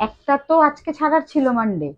একটা তো আজকে ছাড়ার ছিল মানডে।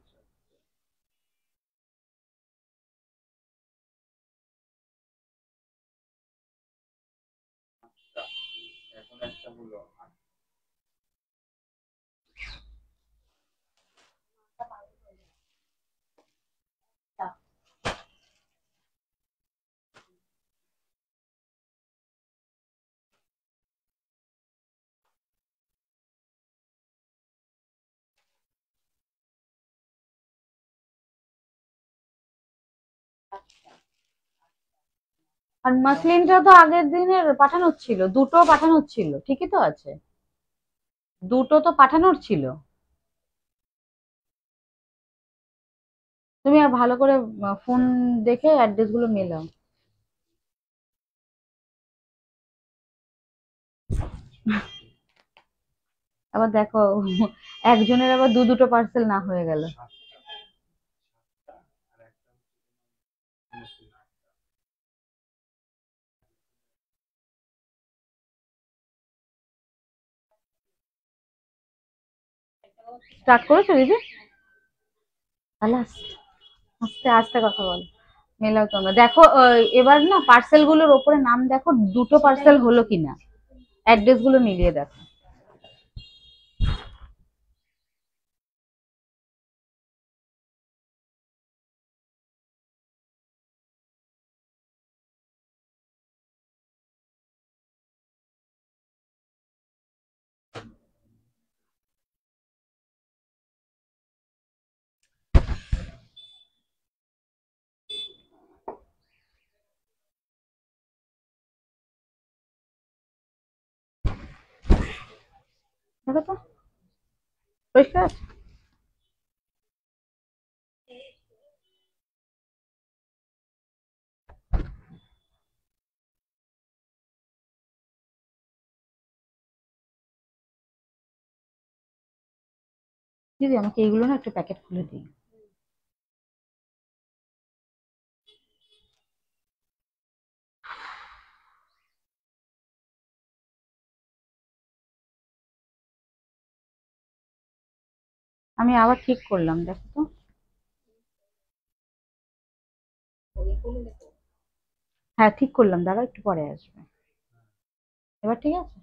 আর মাসলিনটা তো আগের দিনের পাঠানোর ছিল, দুটো পাঠানোর ছিল, ঠিকই তো আছে। দুটো তো পাঠানোর ছিল। তুমি আর ভালো করে ফোন দেখে অ্যাড্রেস গুলো মেলাও। আবার দেখো, একজনের আবার দুটো পার্সেল না হয়ে গেল। স্টার্ট করেছো দিদি? তাহলে আস্তে আস্তে কথা বল, মেলাও তোমরা দেখো। এবার না পার্সেল গুলোর ওপরে নাম দেখো, দুটো পার্সেল হলো কিনা, অ্যাড্রেস গুলো মিলিয়ে দেখো। দেখো তো পরিষ্কার আছে? দিদি আমাকে এইগুলো না একটু প্যাকেট খুলে দিই। আমি আবার ঠিক করলাম, দেখো তো। হ্যাঁ ঠিক করলাম, দাঁড়াও একটু পরে আসবে। এবার ঠিক আছে।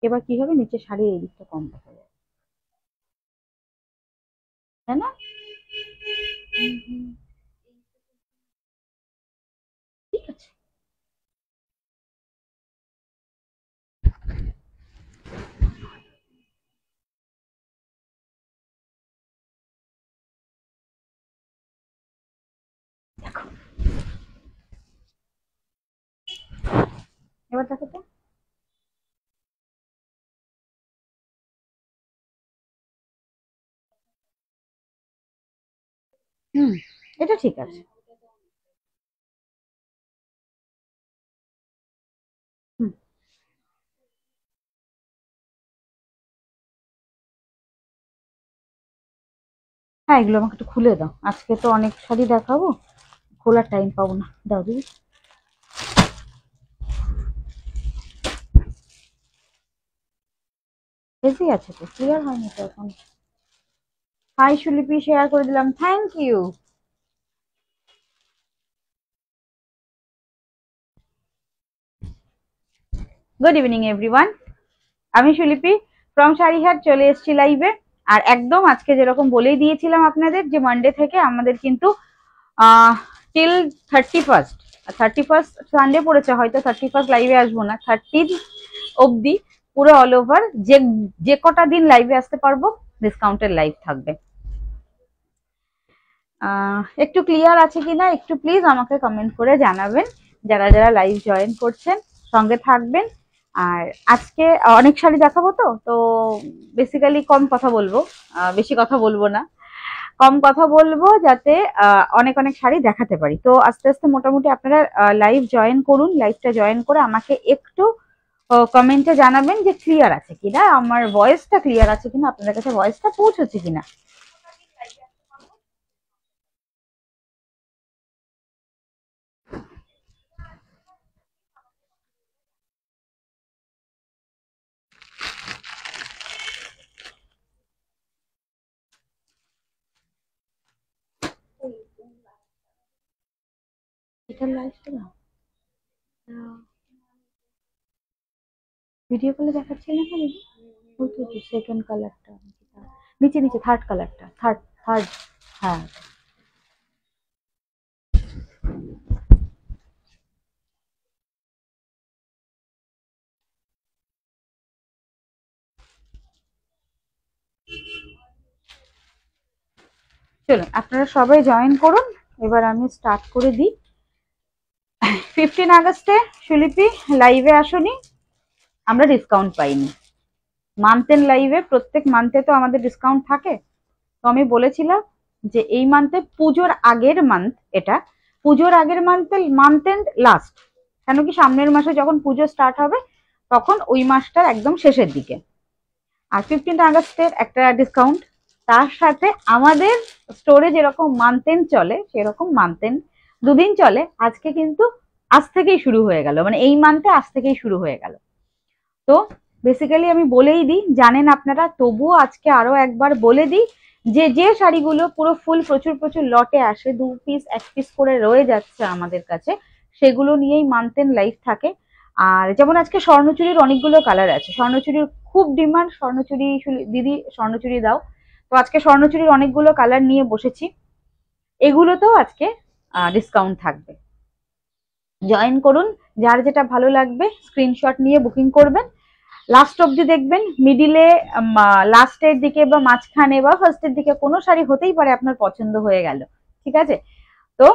এবার কি হবে, নিচে শাড়ির এই দিকটা কম দেখা যাবে, তাই না? ঠিক আছে। দেখো, এবার দেখো তো। হুম, এটা ঠিক আছে। হুম। হ্যাঁ এগুলো আমাকে একটু খুলে দাও, আজকে তো অনেক শাড়ি দেখাবো, খোলার টাইম পাবো না, দাও দিদি। বেশি আছে তো, ক্লিয়ার হয়নি তো এখন। হাই সুলিপি, শেয়ার করে দিলাম, thank you. Good evening everyone. আমি সুলিপি ফ্রম শাড়িহাট চলে এসেছি লাইভে। আর একদম আজকে যেরকম বলেই দিয়েছিলাম আপনাদের, যে মানডে থেকে আমাদের কিন্তু টিল 31st, 31st সানডে পড়েছে, হয়তো 31st লাইভে আসবো না, 30 অবধি পুরো অল ওভার যে যে কটা দিন লাইভে আসতে পারবো ডিসকাউন্টের লাইভ থাকবে। একটু ক্লিয়ার আছে কিনা একটু প্লিজ আমাকে কমেন্ট করে জানাবেন, যারা যারা লাইভ জয়েন করছেন সঙ্গে থাকবেন। আর আজকে অনেক শাড়ি দেখাবো, তো তো বেসিক্যালি কম কথা বলবো, বেশি কথা বলবো না, কম কথা বলবো যাতে অনেক অনেক শাড়ি দেখাতে পারি। তো আস্তে আস্তে মোটামুটি আপনারা লাইভ জয়েন করুন, লাইভটা জয়েন করে আমাকে একটু কমেন্টে জানাবেন যে ক্লিয়ার আছে কিনা, আমার ভয়েসটা ক্লিয়ার আছে কিনা, আপনাদের কাছে ভয়েসটা পৌঁছচ্ছে কিনা। এটা লাইভটা না, ভিডিও কলে দেখাচ্ছি না কেন? ওই তো সেকেন্ড কালারটা, নিচে নিচে থার্ড কালারটা, থার্ড থার্ড। হ্যাঁ চলুন আপনারা সবাই জয়েন করুন, এবার আমি স্টার্ট করে দিই। 15 আগস্টে সুলিপি লাইভে আসুনি, আমরা ডিসকাউন্ট পাইনি। মান্থ এন্ড লাইভে প্রত্যেক মান্থে তো আমাদের ডিসকাউন্ট থাকে, তো আমি বলেছিলাম যে এই মান্থে পুজোর আগের মান্থ, এটা পুজোর আগের মান্থ এন্ড লাস্ট, কেন কি সামনের মাসে যখন পুজো স্টার্ট হবে তখন ওই মাসটার একদম শেষের দিকে। আর 15 আগস্টের একটা ডিসকাউন্ট, তার সাথে আমাদের স্টোরে যেরকম মান্থ এন্ড চলে সেরকম মান্থ এন্ড দুদিন চলে। আজকে কিন্তু আজ থেকেই শুরু হয়ে গেল, মানে এই মান্থে আজ থেকেই শুরু হয়ে গেল। তো বেসিক্যালি আমি বলেই দিই, জানেন আপনারা, তবুও আজকে আরো একবার বলে দিই যে যে শাড়িগুলো পুরো ফুল প্রচুর প্রচুর লটে আসে, 2 পিস 1 পিস করে রয়ে যাচ্ছে আমাদের কাছে, সেগুলো নিয়েই মান্থ এন্ড লাইফ থাকে। আর যেমন আজকে স্বর্ণচুরির অনেকগুলো কালার আছে, স্বর্ণচুরির খুব ডিমান্ড, স্বর্ণচুরি দিদি স্বর্ণচুরি দাও, তো আজকে স্বর্ণচুরির অনেকগুলো কালার নিয়ে বসেছি, এগুলোতেও আজকে ডিসকাউন্ট থাকবে। জয়েন করুন, যার যেটা ভালো লাগবে স্ক্রিনশট নিয়ে বুকিং করবেন, লাস্ট অব্দি দেখবেন। মিডিলে, লাস্টের দিকে বা মাঝখানে বা ফার্স্টের দিকে কোনো শাড়ি হতেই পারে আপনার পছন্দ হয়ে গেল, ঠিক আছে? তো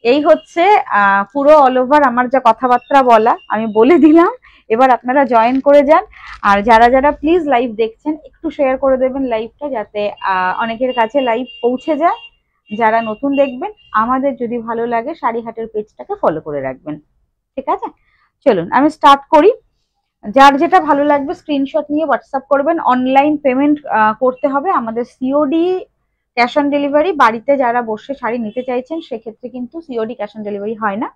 এই হচ্ছে পুরো অল ওভার আমার যা কথাবার্তা বলা আমি বলে দিলাম, এবার আপনারা জয়েন করে যান। আর যারা যারা প্লিজ লাইভ দেখছেন একটু শেয়ার করে দেবেন লাইভটা, যাতে অনেকের কাছে লাইভ পৌঁছে যায়। যারা নতুন দেখবেন, আমাদের যদি ভালো লাগে শাড়িহাটের পেজটাকে ফলো করে রাখবেন, ঠিক আছে? চলুন আমি স্টার্ট করি। যার যেটা ভালো লাগবে স্ক্রিনশট নিয়ে হোয়াটসঅ্যাপ করবেন। অনলাইন পেমেন্ট করতে হবে, আমাদের সিওডি ক্যাশ অন ডেলিভারি, বাড়িতে যারা বসে শাড়ি নিতে চাইছেন সেক্ষেত্রে কিন্তু সিওডি ক্যাশ অন ডেলিভারি হয় না।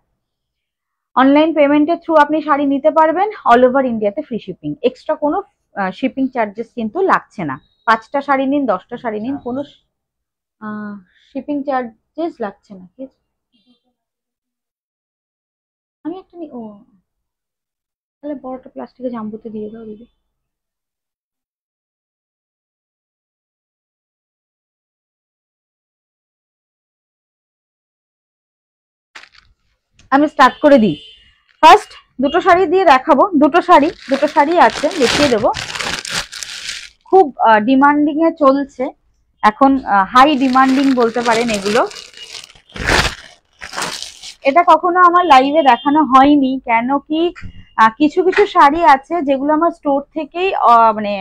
অনলাইন পেমেন্টের থ্রু আপনি শাড়ি নিতে পারবেন, অল ওভার ইন্ডিয়াতে ফ্রি শিপিং, এক্সট্রা কোনো শিপিং চার্জেস কিন্তু লাগছে না। 5টা শাড়ি নিন, 10টা শাড়ি নিন, কোনো শিপিং চার্জেস লাগছে না। আমি একটা ও তাহলে বড়টা প্লাস্টিকে জাম্বুতে দিয়ে দাও দিদি। আমি স্টার্ট করে দিই। ফার্স্ট দুটো শাড়ি দিয়ে দেখাবো, দুটো শাড়ি আছে, দেখিয়ে দেবো। খুব ডিমান্ডিং এ চলছে এখন, হাই ডিমান্ডিং বলতে পারেন এগুলো। এটা কখনো আমার লাইভে দেখানো হয়নি, কেন কি কিছু কিছু শাড়ি আছে যেগুলো আমার স্টোর থেকেই মানে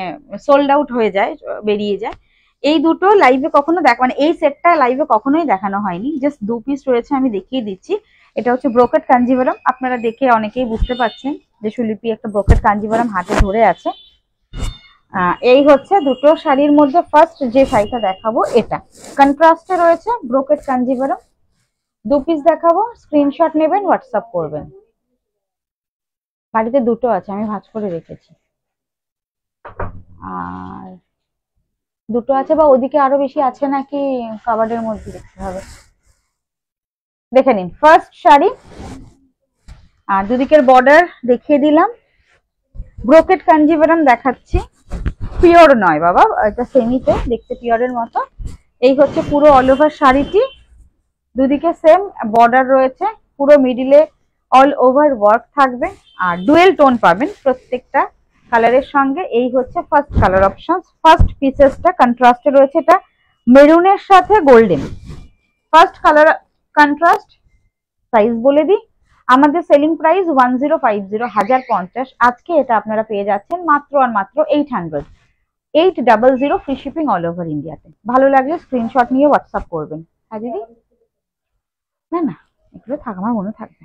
সোল্ড আউট হয়ে যায়, বেরিয়ে যায়। এই দুটো লাইভে কখনো মানে এই সেটটা লাইভে কখনোই দেখানো হয়নি, জাস্ট 2 পিস রয়েছে, আমি দেখিয়ে দিচ্ছি। এটা হচ্ছে ব্রোকেট কাঞ্জিভারাম, আপনারা দেখে অনেকেই বুঝতে পারছেন যে সুলিপি একটা ব্রোকেট কাঞ্জিভারাম হাতে ধরে আছে। এই হচ্ছে দুটো শাড়ির মধ্যে ফার্স্ট যে শাড়িটা দেখাবো, এটা কন্ট্রাস্টে রয়েছে, ব্রোকেট কাঞ্জিভারাম। 2 পিস দেখাবো, স্ক্রিনশট নেবেন, হোয়াটসঅ্যাপ করবেন। বাড়িতে দুটো আছে, আমি ভাঁজ করে রেখেছি। আর দুটো আছে, বা ওদিকে আরো বেশি আছে নাকি কাবার্ডের মধ্যে দেখতে হবে, দেখে নিন। ফার্স্ট শাড়ি, আর দুদিকের বর্ডার দেখিয়ে দিলাম। ব্রোকেট কাঞ্জিভারাম দেখাচ্ছি, পিওর নয় বাবা, এটা সেমিতে, দেখতে পিওরের মতো। এই হচ্ছে পুরো অল ওভার শাড়িটি, দুদিকে সেম বর্ডার রয়েছে, পুরো মিডিলে অল ওভার ওয়ার্ক থাকবে, আর ডুয়েল টোন পাবেন প্রত্যেকটা কালারের সঙ্গে। এই হচ্ছে ফার্স্ট কালার অপশন। ফার্স্ট পিসেসটা কন্ট্রাস্টে রয়েছে, এটা মেরুনের সাথে golden, first colour contrast. Price বলে দিই, আমাদের সেলিং প্রাইস 1050, আজকে এটা আপনারা পেয়ে যাচ্ছেন মাত্র আর মাত্র 800 ফ্রি শিপিং অল ওভার ইন্ডিয়াতে। ভালো লাগলে স্ক্রিনশট নিয়ে হোয়াটসঅ্যাপ করবেন। হ্যাঁ দিদি, না না এগুলো থাক, আমার মনে থাকবে।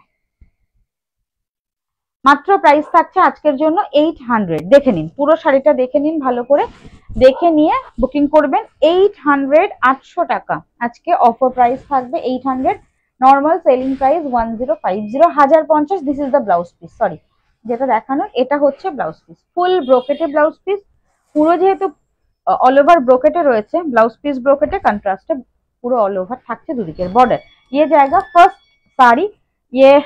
মাত্র প্রাইস থাকছে আজকের জন্য 800, দেখে নিন পুরো শাড়িটা, দেখে নিন ভালো করে, দেখে নিয়ে বুকিং করবেন। 800, 800 টাকা আজকে অফার প্রাইস থাকবে, 800। Normal selling price 1050, 1050। This is the blouse piece, sorry যেটা দেখানো এটা হচ্ছে ব্লাউজ পিস, ফুল ব্রোকেটে ব্লাউজ পিস, পুরো যেহেতু অল ওভার ব্রোকেটে রয়েছে, ব্লাউজ পিস ব্রোকেটে, কন্ট্রাস্টে পুরো অল ওভার থাকছে দুদিকের বর্ডার। ये जाएगा फर्स्ट साड़ी, ये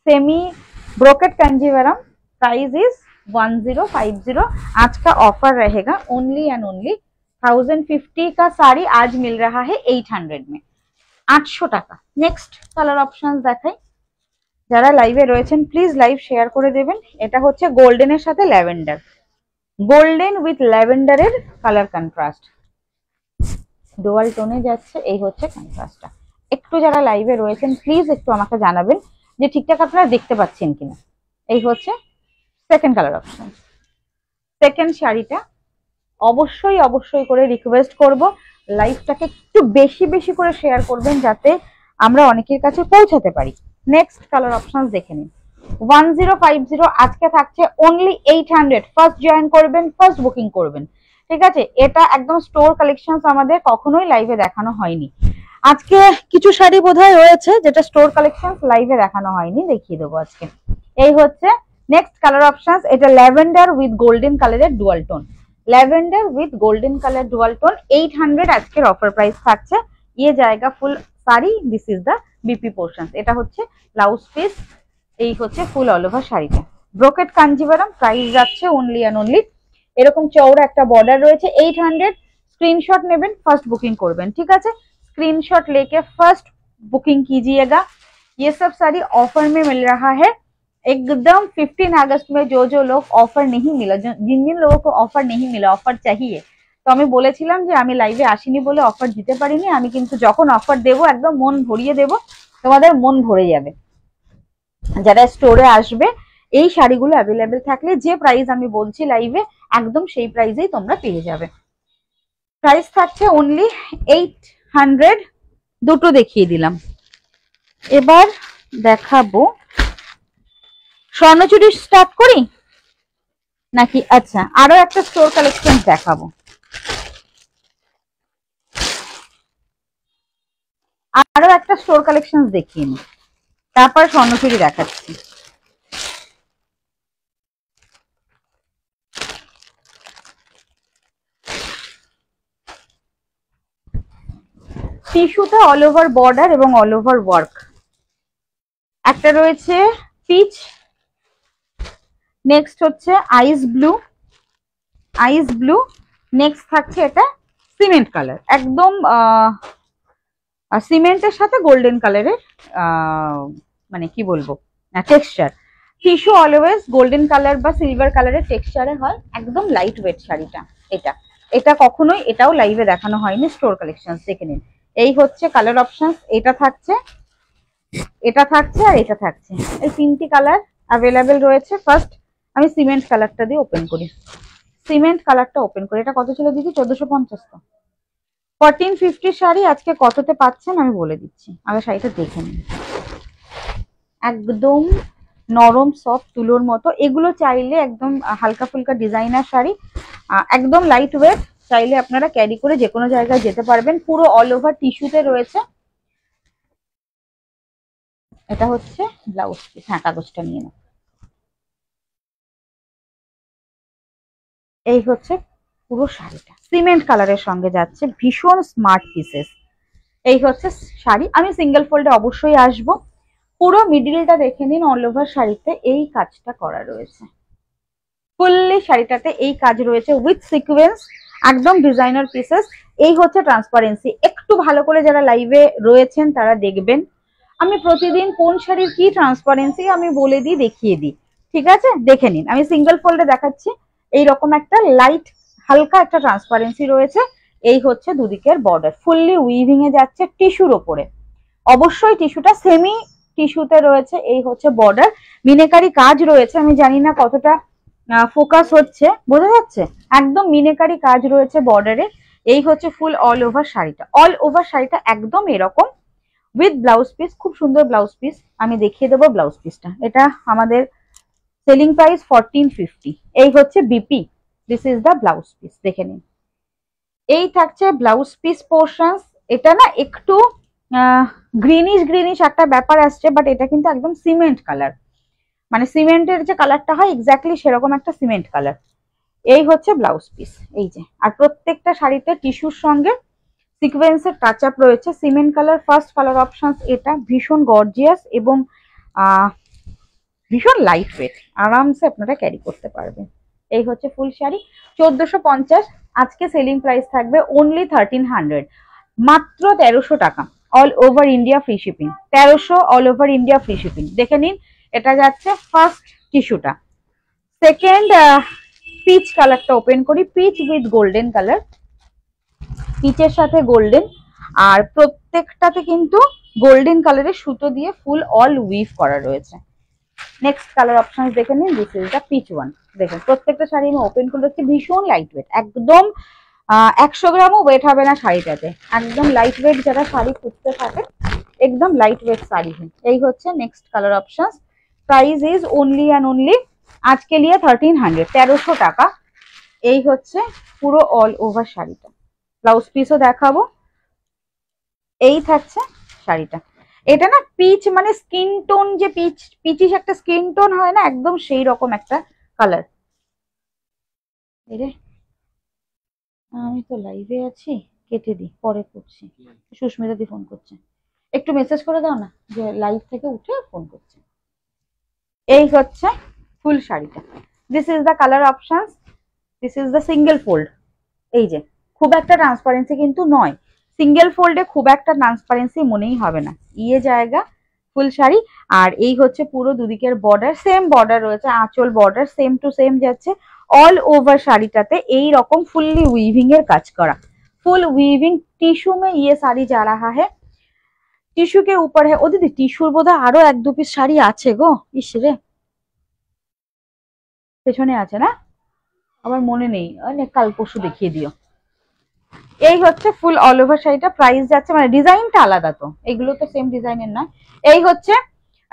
semi brocade Kanjeevaram, price is 1050। आज का ऑफर रहेगा ओनली एंड ओनली 1050 का साड़ी आज मिल रहा है 800 में, 800 টাকা। নেক্সট কালার অপশনস দেখাই। যারা লাইভে রয়েছেন প্লিজ লাইভ শেয়ার করে দেবেন। এটা হচ্ছে গোল্ডেনের সাথে ল্যাভেন্ডার, গোল্ডেন উইথ ল্যাভেন্ডারের কালার কন্ট্রাস্ট, ডুয়াল টোনে যাচ্ছে। এই হচ্ছে কন্ট্রাস্টটা। একটু যারা লাইভে রয়েছেন প্লিজ একটু আমাকে জানাবেন যে ঠিকঠাক আপনারা দেখতে পাচ্ছেন কিনা। এই হচ্ছে সেকেন্ড কালার অপশন। সেকেন্ড শাড়িটা অবশ্যই অবশ্যই করে রিকোয়েস্ট করব লাইভটাকে একটু বেশি বেশি করে শেয়ার করবেন যাতে আমরা অনেকের কাছে পৌঁছাতে পারি। নেক্সট কালার অপশন দেখে নিন। 1050 আজকে থাকছে অনলি 800। ফার্স্ট জয়েন করবেন, ফার্স্ট বুকিং করবেন, ঠিক আছে। এটা একদম স্টোর কালেকশনস, আমাদের কখনোই লাইভে দেখানো হয়নি। আজকে কিছু শাড়ি বোধহয় রয়েছে যেটা স্টোর কালেকশনস লাইভে দেখানো হয়নি, দেখিয়ে দেবো আজকে। এই হচ্ছে নেক্সট কালার অপশনস। এটা ল্যাভেন্ডার উইথ গোল্ডেন কালারের dual tone, lavender with golden colour dual tone, 800 আজকের অফার প্রাইস থাকছে। ये জায়গা full sari, this is the BP portion. এটা হচ্ছে ব্লাউজ পিস, এই হচ্ছে ফুল অল ওভার শাড়িটা। ব্রোকেট কাঞ্জিভারম, প্রাইস যাচ্ছে অনলি এন্ড অনলি, এরকম চওড়া একটা বর্ডার রয়েছে 800। স্ক্রিনশট নেবেন, ফার্স্ট বুকিং করবেন, ঠিক আছে। स्क्रीनशॉट लेके फर्स्ट बुकिंग कीजिएगा। ये सब साड़ी ऑफर में मिल रहा है एकदम। 15 अगस्त में जो जो लोग ऑफर नहीं मिला, जिन जिन लोगों को ऑफर नहीं मिला, ऑफर चाहिए, তো আমি বলেছিলাম যে আমি লাইভে আসিনি বলে অফার দিতে পারিনি। আমি কিন্তু যখন অফার দেবো একদম মন ভরিয়ে দেবো, তোমাদের মন ভরে যাবে। যারা স্টোরে আসবে এই শাড়িগুলো অ্যাভেলেবেল থাকলে যে প্রাইস আমি বলছি লাইভে একদম সেই প্রাইসেই তোমরা পেয়ে যাবে। প্রাইস থাকছে অনলি 800। দুটো দেখিয়ে দিলাম। এবার দেখাবো স্বর্ণচুরি স্টার্ট করি নাকি? আচ্ছা, আরো একটা স্টোর কালেকশন দেখাবো। আরো একটা স্টোর কালেকশন দেখিয়ে নি, তারপর স্বর্ণচুরি দেখাচ্ছি। টিস্যুতে অল ওভার বর্ডার এবং অল ওভার ওয়ার্ক। একটা রয়েছে পিচ, নেক্সট হচ্ছে আইস ব্লু, আইস ব্লু, নেক্সট থাকছে এটা সিমেন্ট কালার, একদম সিমেন্টের সাথে গোল্ডেন কালারের মানে কি বলবো texture. Tissue always golden colour বা সিলভার কালারের টেক্সচারে হয়, একদম লাইট ওয়েট শাড়িটা। এটা এটা কখনোই এটাও লাইভে দেখানো হয়নি, স্টোর কালেকশন দেখে নিন। এই হচ্ছে কালার অপশন, এটা থাকছে, এটা থাকছে আর এটা থাকছে। এই তিনটি কালার অ্যাভেলেবেল রয়েছে। ফার্স্ট আমি সিমেন্ট কালারটা দিয়ে ওপেন করি, সিমেন্ট কালারটা ওপেন করি। এটা কত ছিল দিদি? 1450। তো 1450 শাড়ি আজকে কততে পাচ্ছেন আমি বলে দিচ্ছি, আগে শাড়িটা দেখে নিন। একদম নরম সফট তুলোর মতো। এগুলো চাইলে একদম হালকা ফুলকা ডিজাইনার শাড়ি, একদম লাইট ওয়েট, চাইলে আপনারা ক্যারি করে যে কোনো জায়গায় যেতে পারবেন। পুরো অল ওভার টিস্যুতে রয়েছে। এটা হচ্ছে ব্লাউজ পিস। হ্যাঁ, কাগজটা নিয়ে নাও। এই হচ্ছে পুরো শাড়িটা সিমেন্ট কালারের সঙ্গে যাচ্ছে, ভীষণ স্মার্ট পিসেস। এই হচ্ছে শাড়ি। আমি সিঙ্গেল ফোল্ডে অবশ্যই আসবো। পুরো মিডিলটা দেখে নিন, অল ওভার শাড়িতে এই কাজটা করা রয়েছে। ফুললি শাড়িটাতে এই কাজ রয়েছে উইথ সিকোয়েন্স, একদম ডিজাইনার পিসেস। এই হচ্ছে ট্রান্সপারেন্সি। একটু ভালো করে যারা লাইভে রয়েছেন তারা দেখবেন আমি প্রতিদিন কোন শাড়ির কি ট্রান্সপারেন্সি আমি বলে দিই, দেখিয়ে দিই, ঠিক আছে। দেখে নিন, আমি সিঙ্গেল ফোল্ডে দেখাচ্ছি। এইরকম একটা লাইট হালকা একটা ট্রান্সপারেন্সি রয়েছে। এই হচ্ছে দুদিকের বর্ডার, ফুললি উইভিং এ যাচ্ছে টিস্যুর ওপরে। অবশ্যই টিস্যুটা সেমি টিস্যুতে রয়েছে। এই হচ্ছে বর্ডার, মিনেকারি কাজ রয়েছে। আমি জানি না কতটা ফোকাস হচ্ছে, বোঝা যাচ্ছে? একদম মিনেকারি কাজ রয়েছে বর্ডারে। এই হচ্ছে ফুল অল ওভার শাড়িটা। অল ওভার শাড়িটা একদম এরকম উইথ ব্লাউজ পিস, খুব সুন্দর ব্লাউজ পিস। আমি দেখিয়ে দেবো ব্লাউজ পিসটা। এটা আমাদের সেলিং প্রাইস 1450। এই হচ্ছে BP, this is the blouse piece, দেখে নিন। এই থাকছে ব্লাউজ পিস পোর্শনস। এটা না একটু গ্রিনিশ গ্রিনিশ একটা ব্যাপার আসছে, বাট এটা কিন্তু একদম সিমেন্ট কালার, মানে সিমেন্টের যে কালারটা হয় এক্স্যাক্টলি সেরকম একটা সিমেন্ট কালার। এই হচ্ছে ব্লাউজ পিস, এই যে। আর প্রত্যেকটা শাড়িতে টিস্যুর সঙ্গে সিকোয়েন্সের টাচ আপ রয়েছে। Cement colour first colour option, এটা ভীষণ গর্জিয়াস এবং ভীষণ লাইট ওয়েট, আরামসে আপনারা ক্যারি করতে পারবেন। এই হচ্ছে ফুল শাড়ি 1450। আজকে সেলিং প্রাইস থাকবে অনলি 1300, মাত্র 1300 টাকা। All over India free shipping, 1300 all over India free shipping. দেখে নিন, এটা যাচ্ছে ফার্স্ট টিস্যুটা। সেকেন্ড পিচ কালারটা ওপেন করি, পিচ উইথ গোল্ডেন কালার, পিচের সাথে গোল্ডেন, আর প্রত্যেকটাতে কিন্তু গোল্ডেন কালারের সুতো দিয়ে ফুল অল উইভ করা রয়েছে। নেক্সট কালার অপশন দেখে নিন, this is the peach one. দেখুন প্রত্যেকটা শাড়ি আমি ওপেন করে দেখছি, ভীষণ লাইট ওয়েট, একদম 100 গ্রামও ওয়েট হবে না শাড়িটাতে, একদম লাইট ওয়েট। যারা শাড়ি খুঁজতে থাকে একদম লাইট ওয়েট শাড়ি। এই হচ্ছে next colour option. Price is only and only আজকে লিয়ে 1300, 1300 টাকা। এই হচ্ছে পুরো অল ওভার শাড়িটা। ব্লাউজ পিসও দেখাবো। এই থাকছে শাড়িটা। এটা না পিচ মানে স্কিন টোন, যে পিচিস একটা স্কিন টোন হয় না, একদম সেই রকম একটা কালার। আমি তো লাইভে আছি, কেটে দিই, পরে করছি। সুস্মিতা দি ফোন করছে, একটু মেসেজ করে দাও না যে লাইভ থেকে উঠে ফোন করছে। এই হচ্ছে ফুল শাড়িটা। This is the colour option, this is the single fold. এই যে খুব একটা ট্রান্সপারেন্সি কিন্তু নয়, সিঙ্গেল ফোল্ডে খুব একটা ট্রান্সপারেন্সি মনেই হবে না, ইয়ে জায়গা ফুল শাড়ি। আর এই হচ্ছে পুরো দুদিকের বর্ডার, সেম বর্ডার রয়েছে, আঁচল বর্ডার সেম টু সেম যাচ্ছে। ऑल ओवर শাড়িটাতে এই রকম ফুললি উইভিং এর কাজ করা, फुल वीविंग टिश्यू में ये साड़ी जा रहा है, टिश्यू के ऊपर है। ओ दीदी टिश्यूर बोधा आरो एक दो पिस শাড়ি আছে গো, ইস রে পেছনে আছে না, আমার মনে নেই, কাল পরশু দেখিয়ে দিও। এই হচ্ছে ফুল অল ওভার শাড়িটা। প্রাইস যাচ্ছে মানে ডিজাইনটা আলাদা, তো এগুলো তো সেম ডিজাইনের না। এই হচ্ছে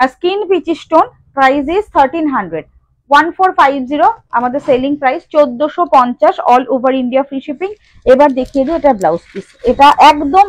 skin peach stone, price is 1300, 1450 আমাদের selling price 1450 all over India free shipping. এবার দেখিয়ে দিই এটা ব্লাউজ পিস। এটা একদম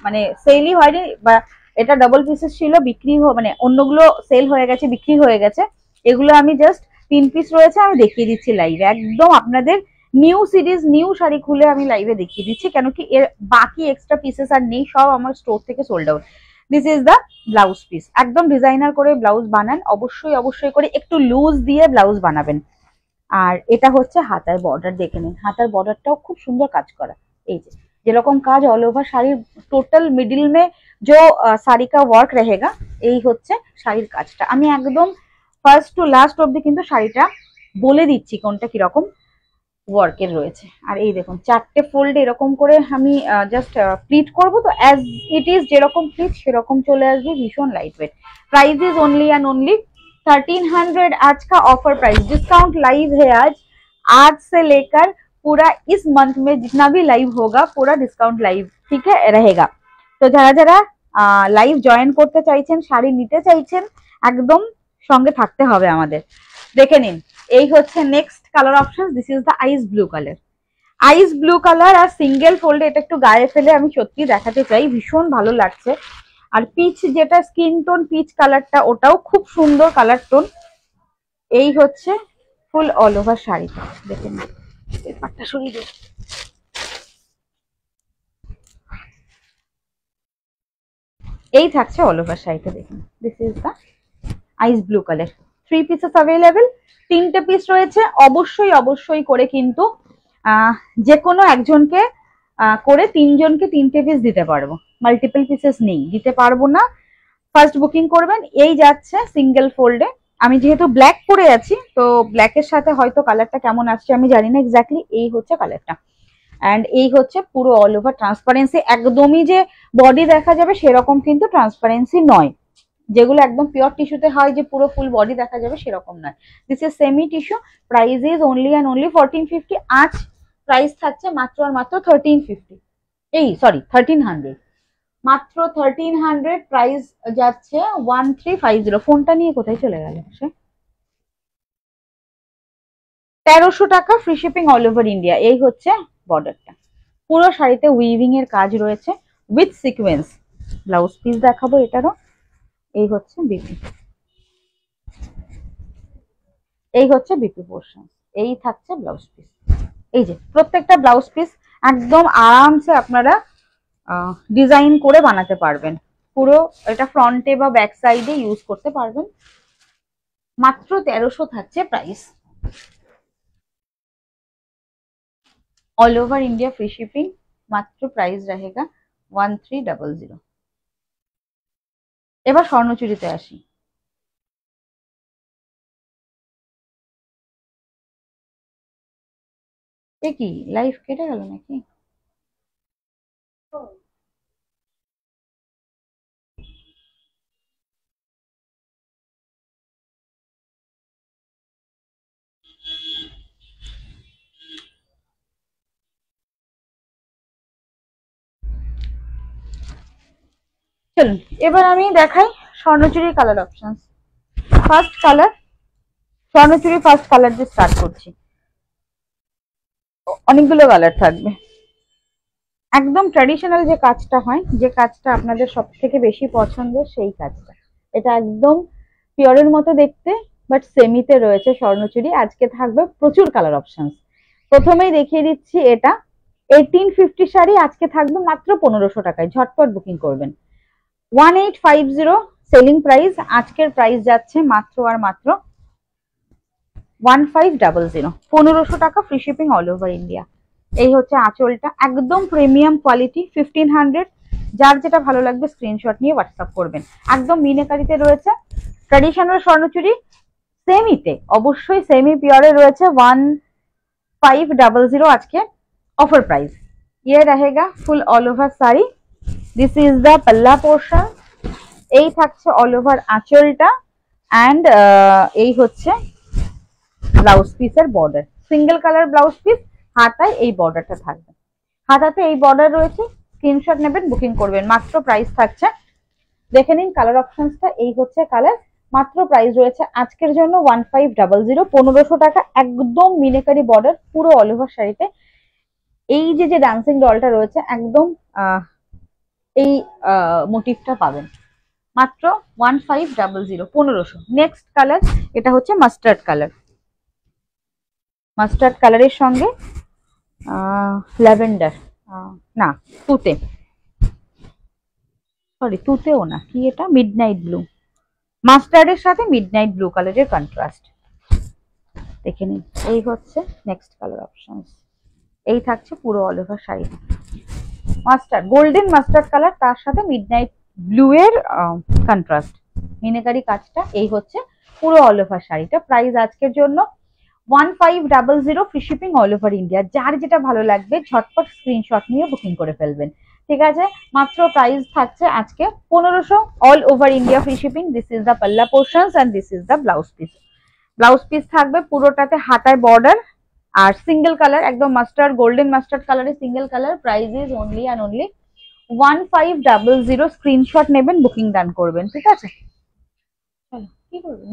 মানে সেলই হয়নি, বা এটা ডাবল পিসেস ছিল, বিক্রি মানে অন্যগুলো সেল হয়ে গেছে, বিক্রি হয়ে গেছে। এগুলো আমি জাস্ট 3 পিস রয়েছে, আমি দেখিয়ে দিচ্ছি লাইভে, একদম আপনাদের নিউ সিরিজ নিউ শাড়ি খুলে আমি লাইভে দেখিয়ে দিচ্ছি, কেন কি এর বাকি এক্সট্রা পিসেস আর নেই, সব আমার স্টোর থেকে sold out. This is the blouse piece. একদম ডিজাইনার করে ব্লাউজ বানান, অবশ্যই অবশ্যই করে একটু লুজ দিয়ে ব্লাউজ বানাবেন। আর এটা হচ্ছে হাতার বর্ডার, দেখে নিন হাতার বর্ডারটাও খুব সুন্দর কাজ করা। এই যে যেরকম কাজ অল ওভার শাড়ির টোটাল মিডিল মে जो শাড়ি কা ওয়ার্ক रहेगा, এই হচ্ছে শাড়ির কাজটা। আমি একদম ফার্স্ট টু লাস্ট অবধি কিন্তু শাড়িটা বলে দিচ্ছি কোনটা কিরকম ওয়ার্কের রয়েছে। আর এই দেখুন চারটে ফোল্ড এরকম করে আমি জাস্ট প্লিট করবো, তো অ্যাজ ইট ইজ যেরকম প্লিট সেরকম চলে আসবে, ভীষণ light weight. Price is only and only 1300। आज का ऑफर प्राइस, डिस्काउंट लाइव है आज से लेकर पूरा इस मंथ में जितना भी लाइव होगा पूरा डिस्काउंट लाइव ठीक है रहेगा। तो যারা যারা লাইভ জয়েন করতে চাইছেন, শাড়ি নিতে চাইছেন, একদম সঙ্গে থাকতে হবে আমাদের। দেখে নিন এই হচ্ছে next colour option, this is the ice blue colour. Ice blue colour আর সিঙ্গেল ফোল্ডে এটা একটু গায়ে ফেলে আমি সত্যি দেখাতে চাই, ভীষণ ভালো লাগছে। আর পিচ যেটা স্কিন টোন পিচ কালারটা, ওটাও খুব সুন্দর কালার টোন। এই হচ্ছে ফুল অল ওভার শাড়িটা, দেখে নিন পেপারটা সরিয়ে দিই। এই থাকছে অল ওভার শাড়িটা, দেখুন this is the ice blue colour. 3 pieces available, 3টে পিস রয়েছে। অবশ্যই অবশ্যই করে কিন্তু যে কোনো একজনকে করে 3 জনকে 3টে পিস দিতে পারবো, মাল্টিপল পিসেস নেই, দিতে পারবো না। ফার্স্ট বুকিং করবেন। এই যাচ্ছে সিঙ্গেল ফোল্ডে, আমি যেহেতু ব্ল্যাক পরে আছি তো ব্ল্যাকের সাথে হয়তো কালারটা কেমন আসছে আমি জানি না এক্স্যাক্টলি। এই হচ্ছে কালারটা, অ্যান্ড এই হচ্ছে পুরো অল ওভার ট্রান্সপারেন্সি। একদমই যে বডি দেখা যাবে সেরকম কিন্তু ট্রান্সপারেন্সি নয়, যেগুলো একদম পিওর টিস্যুতে হয় যে পুরো ফুল বডি দেখা যাবে সেরকম নয়। This is semi tissue. Price is only and only 1450। আজ প্রাইস থাকছে মাত্র আর মাত্র 1350, এই সরি 1300, মাত্র 1300 প্রাইস যাচ্ছে 1350। ফোনটা নিয়ে কোথায় চলে গেল সে? 1300 টাকা free shipping all over India. এই হচ্ছে বর্ডারটা, পুরো শাড়িতে উইভিং এর কাজ রয়েছে উইথ সিকোয়েন্স। ব্লাউজ পিস দেখাবো এটারও। এই হচ্ছে বিপি, এই হচ্ছে বিপি পোর্শন। এই থাকছে ব্লাউজ পিস। এই যে প্রত্যেকটা ব্লাউজ পিস একদম আরামসে আপনারা ডিজাইন করে বানাতে পারবেন। পুরো এটা ফ্রন্টে বা ব্যাক সাইডে ইউজ করতে পারবেন। মাত্র 1300 থাকছে price. All over India free shipping, মাত্র প্রাইস रहेगा 1300। এবার স্বর্ণচুরিতে আসি। এ কি লাইভ কেটে গেল নাকি? চলুন এবার আমি দেখাই স্বর্ণচুরির colour option. First colour Swarnachuri, first colour দিয়ে স্টার্ট করছি। অনেকগুলো কালার থাকবে। একদম ট্র্যাডিশনাল যে কাজটা হয়, যে কাজটা আপনাদের সব থেকে বেশি পছন্দের, সেই কাজটা। এটা একদম পিওরের মতো দেখতে, বাট সেমিতে রয়েছে স্বর্ণচুরি। আজকে থাকবে প্রচুর কালার অপশন। প্রথমেই দেখিয়ে দিচ্ছি এটা 1850 শাড়ি, আজকে থাকবে মাত্র 1500 টাকায়। ঝটপট বুকিং করবেন। 1850 সেলিং প্রাইস, আজকের প্রাইস যাচ্ছে মাত্র আর মাত্র 1500। 1500 টাকা free shipping all over India. এই হচ্ছে আঁচলটা, একদম প্রিমিয়াম কোয়ালিটি, 1500। যার যেটা ভালো লাগবে স্ক্রিনশট নিয়ে হোয়াটসঅ্যাপ করবেন। একদম মিনাকারিতে রয়েছে, ট্র্যাডিশনাল স্বর্ণচুরি সেমিতে, অবশ্যই সেমি পিওরে রয়েছে 1500 আজকে ऑफर प्राइस। ये रहेगा full all over sari. This is the पल्ला पोर्शन। এই থাকছে অল ওভার আঁচলটা এন্ড এই হচ্ছে ব্লাউজ পিসের border, single colour blouse piece. হাতায় এই বর্ডারটা থাকবে, হাতাতে এই বর্ডার রয়েছে। স্ক্রিনশট নেবেন, বুকিং করবেন। মাত্র প্রাইস থাকছে, দেখে নিন কালার অপশনসটা। এই হচ্ছে কালার। মাত্র প্রাইস রয়েছে আজকের জন্য 1500। 1500 টাকা, একদম মিনেকারি বর্ডার পুরো অল ওভার শাড়িতে। এই যে যে ডান্সিং ডলটা রয়েছে, একদম এই মোটিভটা পাবেন মাত্র 1500। 1500। নেক্সট কালার, এটা হচ্ছে মাস্টার্ড কালার। মাস্টার্ড কালারের সঙ্গে ল্যাভেন্ডার, না তুতে, সরি তুতেও না, কি এটা, মিডনাইট ব্লু। মাস্টার্ডের সাথে মিডনাইট ব্লু কালারের কন্ট্রাস্ট দেখে নিন। এই হচ্ছে নেক্সট কালার অপশন। এই থাকছে পুরো all over sari, mustard, golden mustard colour, তার সাথে মিডনাইট ব্লু এর কন্ট্রাস্ট, মিনাকারি কাজটা। এই হচ্ছে পুরো অল ওভার শাড়িটা। প্রাইস আজকের জন্য 1500 free shipping all over India. যার যেটা ভালো লাগবে ঝটপট স্ক্রিনশট নিয়ে বুকিং করে ফেলবেন। ঠিক আছে, মাত্র প্রাইস থাকছে আজকে 1500 all over India free shipping. This is the pallu portions and this is the blouse piece. Blouse piece থাকবে পুরোটাতে হাতায় বর্ডার আর সিঙ্গেল কালার, একদম মাস্টার্ড, গোল্ডেন মাস্টার্ড কালারের single colour. Price is only and only 1500। Screenshot নেবেন, booking done করবেন। ঠিক আছে, চলো কি করবেন,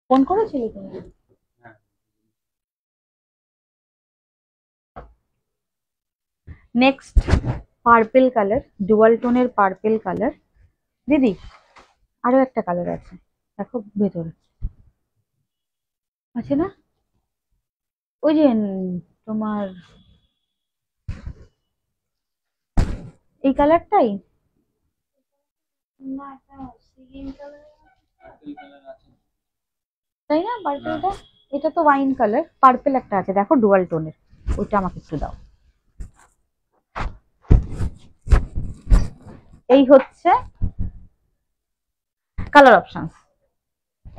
ফোন করেছিলি তুমি? নেক্সট পার্পেল কালার, ডুয়াল টোনের পার্পেল কালার। দিদি আরো একটা কালার আছে, দেখো ভেতরে আছে না, ওই যে তোমার এই কালারটাই, তাই না পার্পেলটা? এটা তো ওয়াইন কালার, পার্পেল একটা আছে দেখো ডুয়াল টোনের, ওইটা আমাকে একটু দাও। এই হচ্ছে কালার অপশন,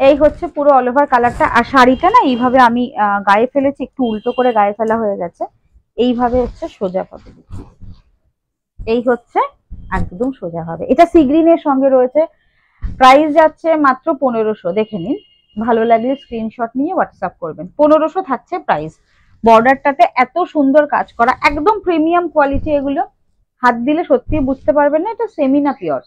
এই হচ্ছে পুরো অল ওভার কালারটা। আর শাড়িটা না এইভাবে আমি গায়ে ফেলেছি, একটু উল্টো করে গায়ে ফেলা হয়ে গেছে, এইভাবে হচ্ছে সোজা পাবে। এই হচ্ছে একদম সোজা হবে। এটা সি গ্রিনের সঙ্গে রয়েছে। প্রাইস যাচ্ছে মাত্র 1500। দেখে নিন, ভালো লাগলে স্ক্রিনশট নিয়ে হোয়াটসঅ্যাপ করবেন। 1500 থাকছে প্রাইস। বর্ডারটাতে এত সুন্দর কাজ করা, একদম প্রিমিয়াম কোয়ালিটি। এগুলো হাত দিলে সত্যি বুঝতে পারবেন না এটা সেমি না পিওর,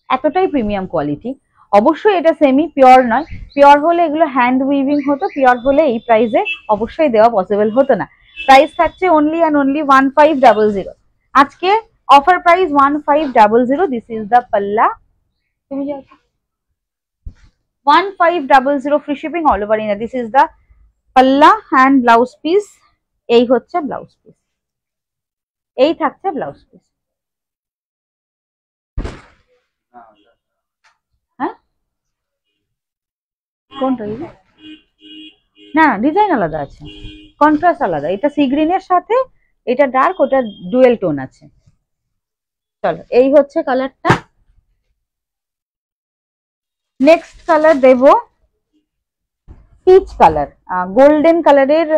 এতটাই প্রিমিয়াম কোয়ালিটি। অবশ্যই এটা সেমি, পিওর নয়। পিওর হলে এগুলো হ্যান্ড উইভিং হতো, পিওর হলে এই প্রাইসে অবশ্যই দেওয়া পসিবল হতো না। প্রাইস থাকছে অনলি অ্যান্ড অনলি 1500। আজকে offer price 1500। This is the পাল্লা, তুমি যাও 1500 free shipping all over India. This is the পাল্লা অ্যান্ড ব্লাউজ পিস। এই হচ্ছে ব্লাউজ পিস, এই থাকছে ব্লাউজ পিস। কোনটা? না, ডিজাইন আলাদা আছে, কন্ট্রাস্ট আলাদা। এটা সি গ্রিনের সাথে এটা ডার্ক, ওটা ডুয়েল টোন আছে। চলো, এই হচ্ছে কালারটা। নেক্সট কালার দেব পিচ কালার, গোল্ডেন কালারের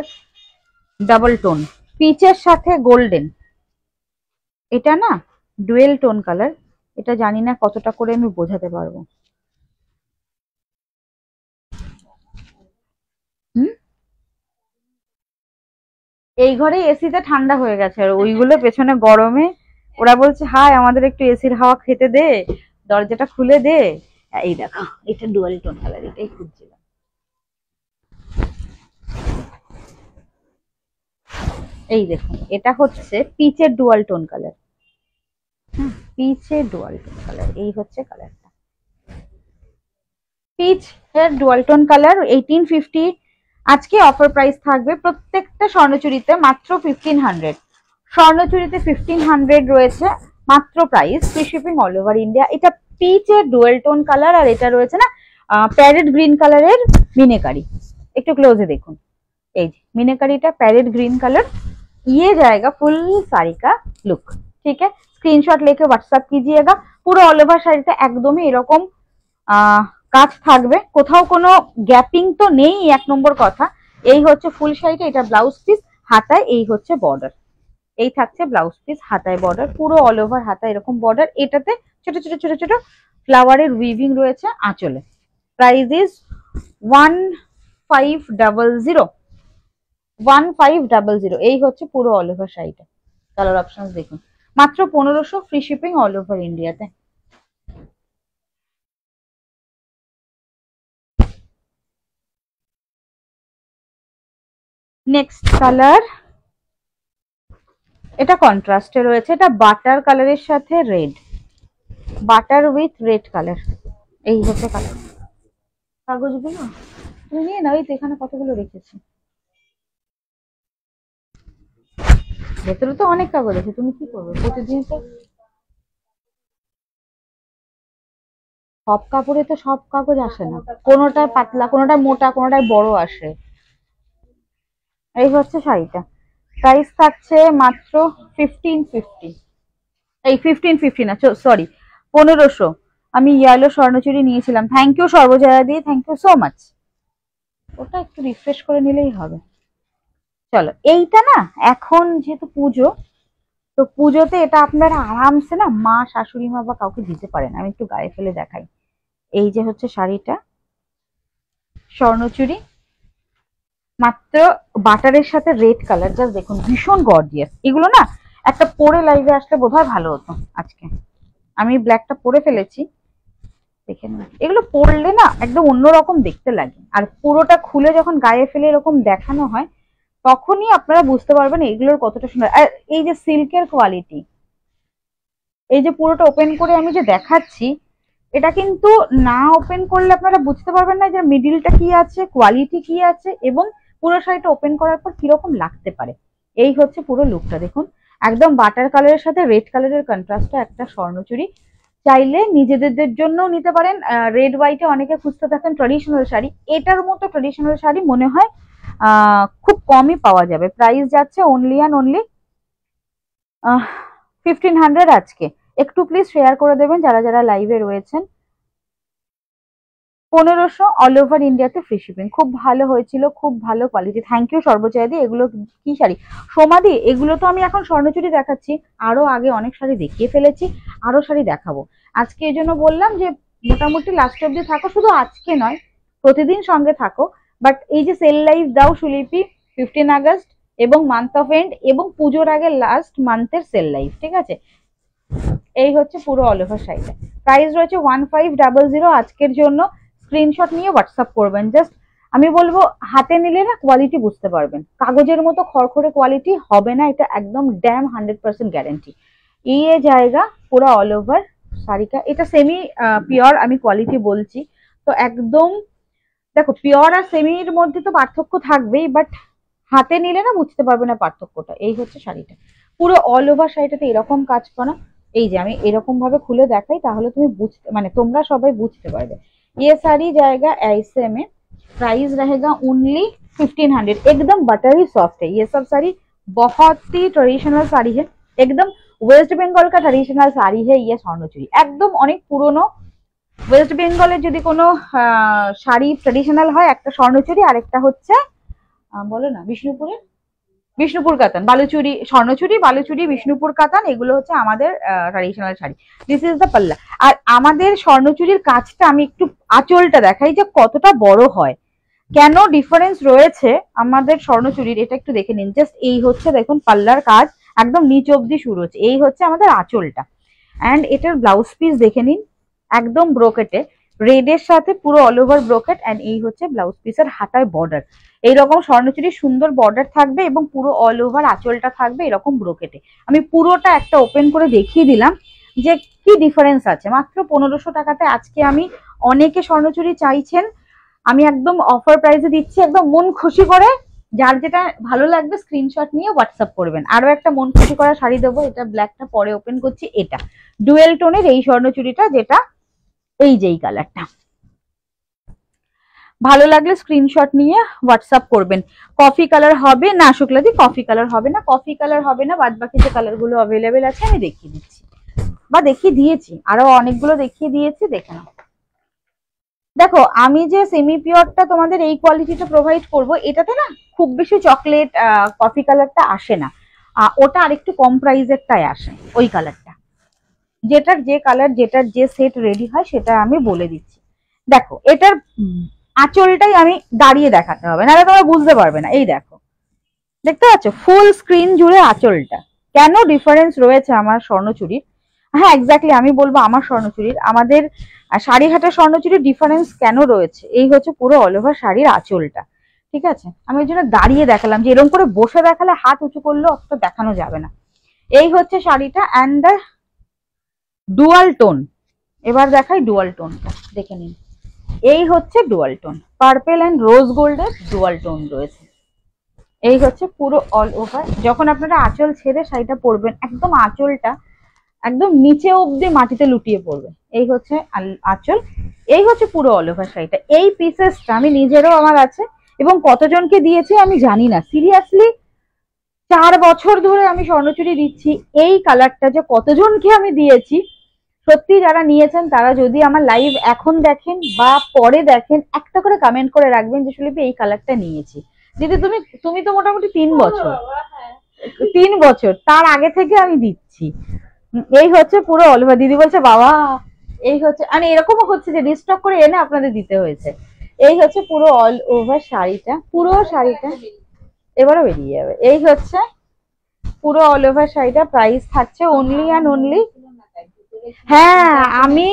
ডাবল টোন, পিচের সাথে গোল্ডেন। এটা না ডুয়েল টোন কালার, এটা জানি না কতটা করে আমি বোঝাতে পারবো। এই ঘরে এসিতে ঠান্ডা হয়ে গেছে, আর ওইগুলো পেছনে গরমে ওরা বলছে হাই আমাদের একটু এসির হাওয়া খেতে দে, দরজাটা খুলে দে। এই দেখো, এটা ডুয়াল টোন কালার, এটাই খুঁজছিলাম। এই দেখুন, এটা হচ্ছে পিচের ডুয়াল টোন কালার। পিচের ডুয়াল টোন কালার, এই হচ্ছে কালারটা। পিচ এর ডুয়াল টোন কালার 1850। আজকে অফার প্রাইস থাকবে প্রত্যেকটা স্বর্ণচুরিতে মাত্র 1500। স্বর্ণচুরিতে 1500 রয়েছে মাত্র price, free shipping all over India. এটা পিচের ডুয়াল টোন কালার, আর এটা রয়েছে না প্যারেট গ্রিন কালারের মিনেকারি। একটু ক্লোজে দেখুন, এই যে মিনেকারিটা প্যারেট ग्रीन कलर। ये जाएगा फुल साड़ी का लुक। ठीक है, स्क्रीनशॉट लेके व्हाट्सएप कीजिएगा। পুরো অল ওভার শাড়িতে একদমই এরকম কাজ থাকবে, কোথাও কোনো গ্যাপিং তো নেই, এক নম্বর কথা। এই হচ্ছে ফুল শাড়িটা, এটা ব্লাউজ পিস, হাতায় এই হচ্ছে বর্ডার, এই থাকছে ব্লাউজ পিস, হাতায় বর্ডার, পুরো অল ওভার হাতায় এরকম বর্ডার। এটাতে ছোট ছোট ছোট ছোট ফ্লাওয়ারের উইভিং রয়েছে আঁচলে। Price is 1500, 1500। এই হচ্ছে পুরো অল ওভার শাড়িটা। কালার অপশনস দেখুন, মাত্র 1500, ফ্রি শিপিং অল ওভার ইন্ডিয়াতে। নেক্সট কালার, এটা কন্ট্রাস্টে রয়েছে, এটা বাটার কালারের সাথে red, butter with red colour. এই হচ্ছে কালার। কাগজগুলো তুমি নিয়ে নাও, এই তো এখানে কতগুলো রেখেছি, ভেতরে তো অনেক কাগজ আছে, তুমি কি করবে প্রতিদিন? তো সব কাপড়ে তো সব কাগজ আসে না, কোনোটায় পাতলা, কোনোটায় মোটা, কোনোটায় বড় আসে। এই হচ্ছে শাড়িটা, প্রাইস থাকছে মাত্র 1550। এই 1550 না, সরি 1500। আমি ইয়েলো স্বর্ণচুরি নিয়েছিলাম, থ্যাংক ইউ সর্বজয়া দি, থ্যাংক ইউ সো মাচ। ওটা একটু রিফ্রেশ করে নিলেই হবে। চলো, এইটা না এখন যেহেতু পুজো, তো পুজোতে এটা আপনারা আরামসে না মা, শাশুড়ি মা বা কাউকে দিতে পারেন। আমি একটু গায়ে ফেলে দেখাই। এই যে হচ্ছে শাড়িটা, স্বর্ণচুরি, মাত্র বাটারের সাথে রেড কালার, জাস্ট দেখুন ভীষণ গর্জিয়াস। এগুলো না একটা পরে লাইভে আসলে বোধহয় ভালো হতো। আজকে আমি ব্ল্যাকটা পরে ফেলেছি, দেখে না, এগুলো পরলে না একদম অন্যরকম দেখতে লাগে। আর পুরোটা খুলে যখন গায়ে ফেলে এরকম দেখানো হয়, তখনই আপনারা বুঝতে পারবেন এগুলোর কতটা সুন্দর। আর এই যে সিল্কের কোয়ালিটি, এই যে পুরোটা ওপেন করে আমি যে দেখাচ্ছি, এটা কিন্তু না ওপেন করলে আপনারা বুঝতে পারবেন না যে মিডিলটা কি আছে, কোয়ালিটি কি আছে, এবং পুরো শাড়িটা ওপেন করার পর কিরকম লাগতে পারে। এই হচ্ছে পুরো লুকটা দেখুন, একদম বাটার কালারের সাথে রেড কালারের কন্ট্রাস্টটা একটা স্বর্ণচুরি। চাইলে নিজেদের জন্য নিতে পারেন। রেড হোয়াইটে অনেকে খুঁজতে থাকেন ট্রেডিশনাল শাড়ি, এটার মতো ট্রেডিশনাল শাড়ি মনে হয় খুব কমই পাওয়া যাবে। প্রাইস যাচ্ছে অনলি অ্যান্ড অনলি 1500 আজকে। একটু প্লিজ শেয়ার করে দেবেন যারা যারা লাইভে রয়েছেন। 1500 অল ওভার ইন্ডিয়াতে ফ্রি শিপিং। খুব ভালো হয়েছিল, খুব ভালো কোয়ালিটি। Thank you সর্বজয়াদি। এগুলো কি শাড়ি? সোমাদি, এগুলো তো আমি এখন স্বর্ণচুরি দেখাচ্ছি, আরো আগে অনেক শাড়ি দেখিয়ে ফেলেছি, আরো শাড়ি দেখাবো। আজকে এই জন্য বললাম যে মোটামুটি লাস্ট অব্দি থাকো, শুধু আজকে নয় প্রতিদিন সঙ্গে থাকো। বাট এই যে সেল লাইভ দাও সুলিপি 15 আগস্ট এবং মান্থ অফ এন্ড এবং পুজোর আগে লাস্ট মান্থের সেল লাইভ, ঠিক আছে? এই হচ্ছে পুরো অল ওভার শাড়িটা। প্রাইস রয়েছে 1500 আজকের জন্য। স্ক্রিনশট নিয়ে হোয়াটসঅ্যাপ করবেন। জাস্ট আমি বলবো হাতে নিলে না কোয়ালিটি বুঝতে পারবেন, কাগজের মতো খড়খড়ে কোয়ালিটি হবে না, এটা একদম ড্যাম 100% গ্যারেন্টি। ये जाएगा पूरा ऑल ओवर শাড়ি কা। এটা সেমি পিওর, আমি কোয়ালিটি বলছি তো একদম। দেখো, পিওর আর সেমির মধ্যে তো পার্থক্য থাকবেই, বাট হাতে নিলে না বুঝতে পারবে না পার্থক্যটা। এই হচ্ছে শাড়িটা, পুরো অল ওভার শাড়িটাতে এরকম কাজ করা। এই যে আমি এরকম ভাবে খুলে দেখাই, তাহলে তুমি বুঝতে, মানে তোমরা সবাই বুঝতে পারবে। ये साड़ी जाएगा ऐसे में प्राइस रहेगा ओनली 1500। एकदम बटरी सॉफ्ट है ये सब साड़ी, बहुत ही ट्रेडिशनल साड़ी है, एकदम ওয়েস্ট বেঙ্গল का ट्रेडिशनल साड़ी है ये স্বর্ণচুরি, একদম অনেক পুরনো। ওয়েস্ট বেঙ্গলের যদি কোনো শাড়ি ট্রেডিশনাল হয়, একটা স্বর্ণচুরি আর একটা হচ্ছে বলো না বিষ্ণুপুরের, বিষ্ণুপুর কাতান, বালুচুরি স্বর্ণচুরি, বালুচুরি বিষ্ণুপুর কাতান, এগুলো হচ্ছে আমাদের traditional sari. This is the পাল্লা। আর আমাদের স্বর্ণচুরির কাজটা আমি একটু আঁচলটা দেখাই যে কতটা বড় হয়, কেন ডিফারেন্স রয়েছে আমাদের স্বর্ণচুরির, এটা একটু দেখে নিন। জাস্ট এই হচ্ছে দেখুন পাল্লার কাজ একদম নিচ অব্দি শুরু হচ্ছে, এই হচ্ছে আমাদের আঁচলটা। অ্যান্ড এটার ব্লাউজ পিস দেখে নিন, একদম ব্রোকেটে, রেডের সাথে পুরো অল ওভার ব্রোকেট। অ্যান্ড এই হচ্ছে ব্লাউজ পিসের হাতায় বর্ডার, এইরকম স্বর্ণচুরির সুন্দর বর্ডার থাকবে এবং পুরো অল ওভার আঁচলটা থাকবে এরকম ব্রোকেটে। আমি পুরোটা একটা ওপেন করে দেখিয়ে দিলাম যে কি ডিফারেন্স আছে। মাত্র 1500 টাকাতে আজকে আমি, অনেকে স্বর্ণচুরি চাইছেন, আমি একদম অফার প্রাইসে দিচ্ছি, একদম মন খুশি করে। যার যেটা ভালো লাগবে স্ক্রিনশট নিয়ে হোয়াটসঅ্যাপ করবেন। আরো একটা মন খুশি করা শাড়ি দেবো, এটা ব্ল্যাকটা পরে ওপেন করছি। এটা ডুয়েল টোনের এই স্বর্ণচুরিটা, যেটা এই যেই কালারটা, ভালো লাগলে স্ক্রিনশট নিয়ে হোয়াটসঅ্যাপ করবেন। কফি কালার হবে না শুক্লাদি, কফি কালার হবে না, কফি কালার হবে না, বাদ বাকি যে কালার গুলো অ্যাভেলেবেল আছে আমি দেখিয়ে দিচ্ছি বা দেখিয়ে দিয়েছি, আরো অনেকগুলো দেখিয়ে দিয়েছি, দেখে নাও। দেখো আমি যে সেমি পিওরটা তোমাদের এই কোয়ালিটিটা প্রোভাইড করব, এটাতে না খুব বেশি চকলেট কফি কালারটা আসে না, ওটা আরেকটু কম প্রাইসেরটাই আসে ওই কালারটা। যেটার যে কালার, যেটার যে সেট রেডি হয় সেটা আমি বলে দিচ্ছি। দেখো এটার আঁচলটাই আমি দাঁড়িয়ে দেখাতে হবে, নাহলে তোমরা বুঝতে পারবে না। এই দেখো, দেখতে পাচ্ছ ফুল স্ক্রিন জুড়ে আঁচলটা, কেন ডিফারেন্স রয়েছে আমার স্বর্ণচুরির। হ্যাঁ এক্স্যাক্টলি আমি বলবো আমার স্বর্ণচুরির, আমাদের শাড়িহাটের স্বর্ণচুরির ডিফারেন্স কেন রয়েছে। এই হচ্ছে পুরো অল ওভার শাড়ির আঁচলটা, ঠিক আছে। আমি ওই জন্য দাঁড়িয়ে দেখালাম, যে এরকম করে বসে দেখালে হাত উঁচু করলেও অতটা দেখানো যাবে না। এই হচ্ছে শাড়িটা অ্যান্ড ডুয়াল টোন। এবার দেখাই ডুয়াল টোনটা, দেখে নিন। এই হচ্ছে ডুয়াল টোন, পার্পেল অ্যান্ড রোজ গোল্ডের ডুয়াল টোন রয়েছে। এই হচ্ছে পুরো অল ওভার। যখন আপনারা আঁচল ছেড়ে শাড়িটা পরবেন, একদম আঁচলটা একদম নিচে অব্দি মাটিতে লুটিয়ে পড়বে। এই হচ্ছে আঁচল, এই হচ্ছে পুরো অল ওভার শাড়িটা। এই পিসেসটা আমি নিজেরও আমার আছে এবং কতজনকে দিয়েছি আমি জানি না, সিরিয়াসলি 4 বছর ধরে আমি স্বর্ণচুরি দিচ্ছি। এই কালারটা যে কতজনকে আমি দিয়েছি, সত্যি যারা নিয়েছেন তারা যদি আমার লাইভ এখন দেখেন বা পরে দেখেন, একটা করে কমেন্ট করে রাখবেন যে সুলিপি এই কালারটা নিয়েছি। দিদি তুমি তো মোটামুটি 3 বছর, 3 বছর তার আগে থেকে আমি দিচ্ছি। এই হচ্ছে পুরো অল ওভার। দিদি বলছে বাবা এই হচ্ছে, মানে এরকমও হচ্ছে যে রিস্টক করে এনে আপনাদের দিতে হয়েছে। এই হচ্ছে পুরো অল ওভার শাড়িটা, পুরো শাড়িটা এবারও বেরিয়ে যাবে। এই হচ্ছে পুরো অল ওভার শাড়িটা, প্রাইস থাকছে অনলি অ্যান্ড অনলি। হ্যাঁ আমি,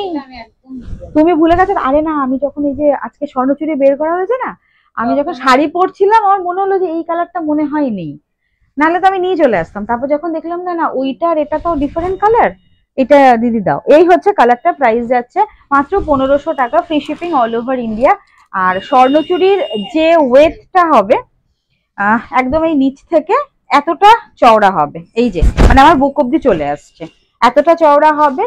তুমি ভুলে গেছো। আরে না, আমি যখন এই যে আজকে স্বর্ণচুরি বের করা হয়েছে না, আমি যখন শাড়ি পরছিলাম আমার মনে হলো যে এই কালারটা মনে হয় নেই, নাহলে তো আমি নিয়ে চলে আসতাম। তারপর যখন দেখলাম না না ওইটার এটা তো ডিফারেন্ট কালার, এটা দিদি দাও। এই হচ্ছে কালারটা, প্রাইস যাচ্ছে মাত্র 1500 টাকা, free shipping all over India. আর স্বর্ণচুরির যে ওয়েটটা হবে একদম এই নিচ থেকে এতটা চওড়া হবে, এই যে মানে আমার বুক অব্দি চলে আসছে, এতটা চওড়া হবে।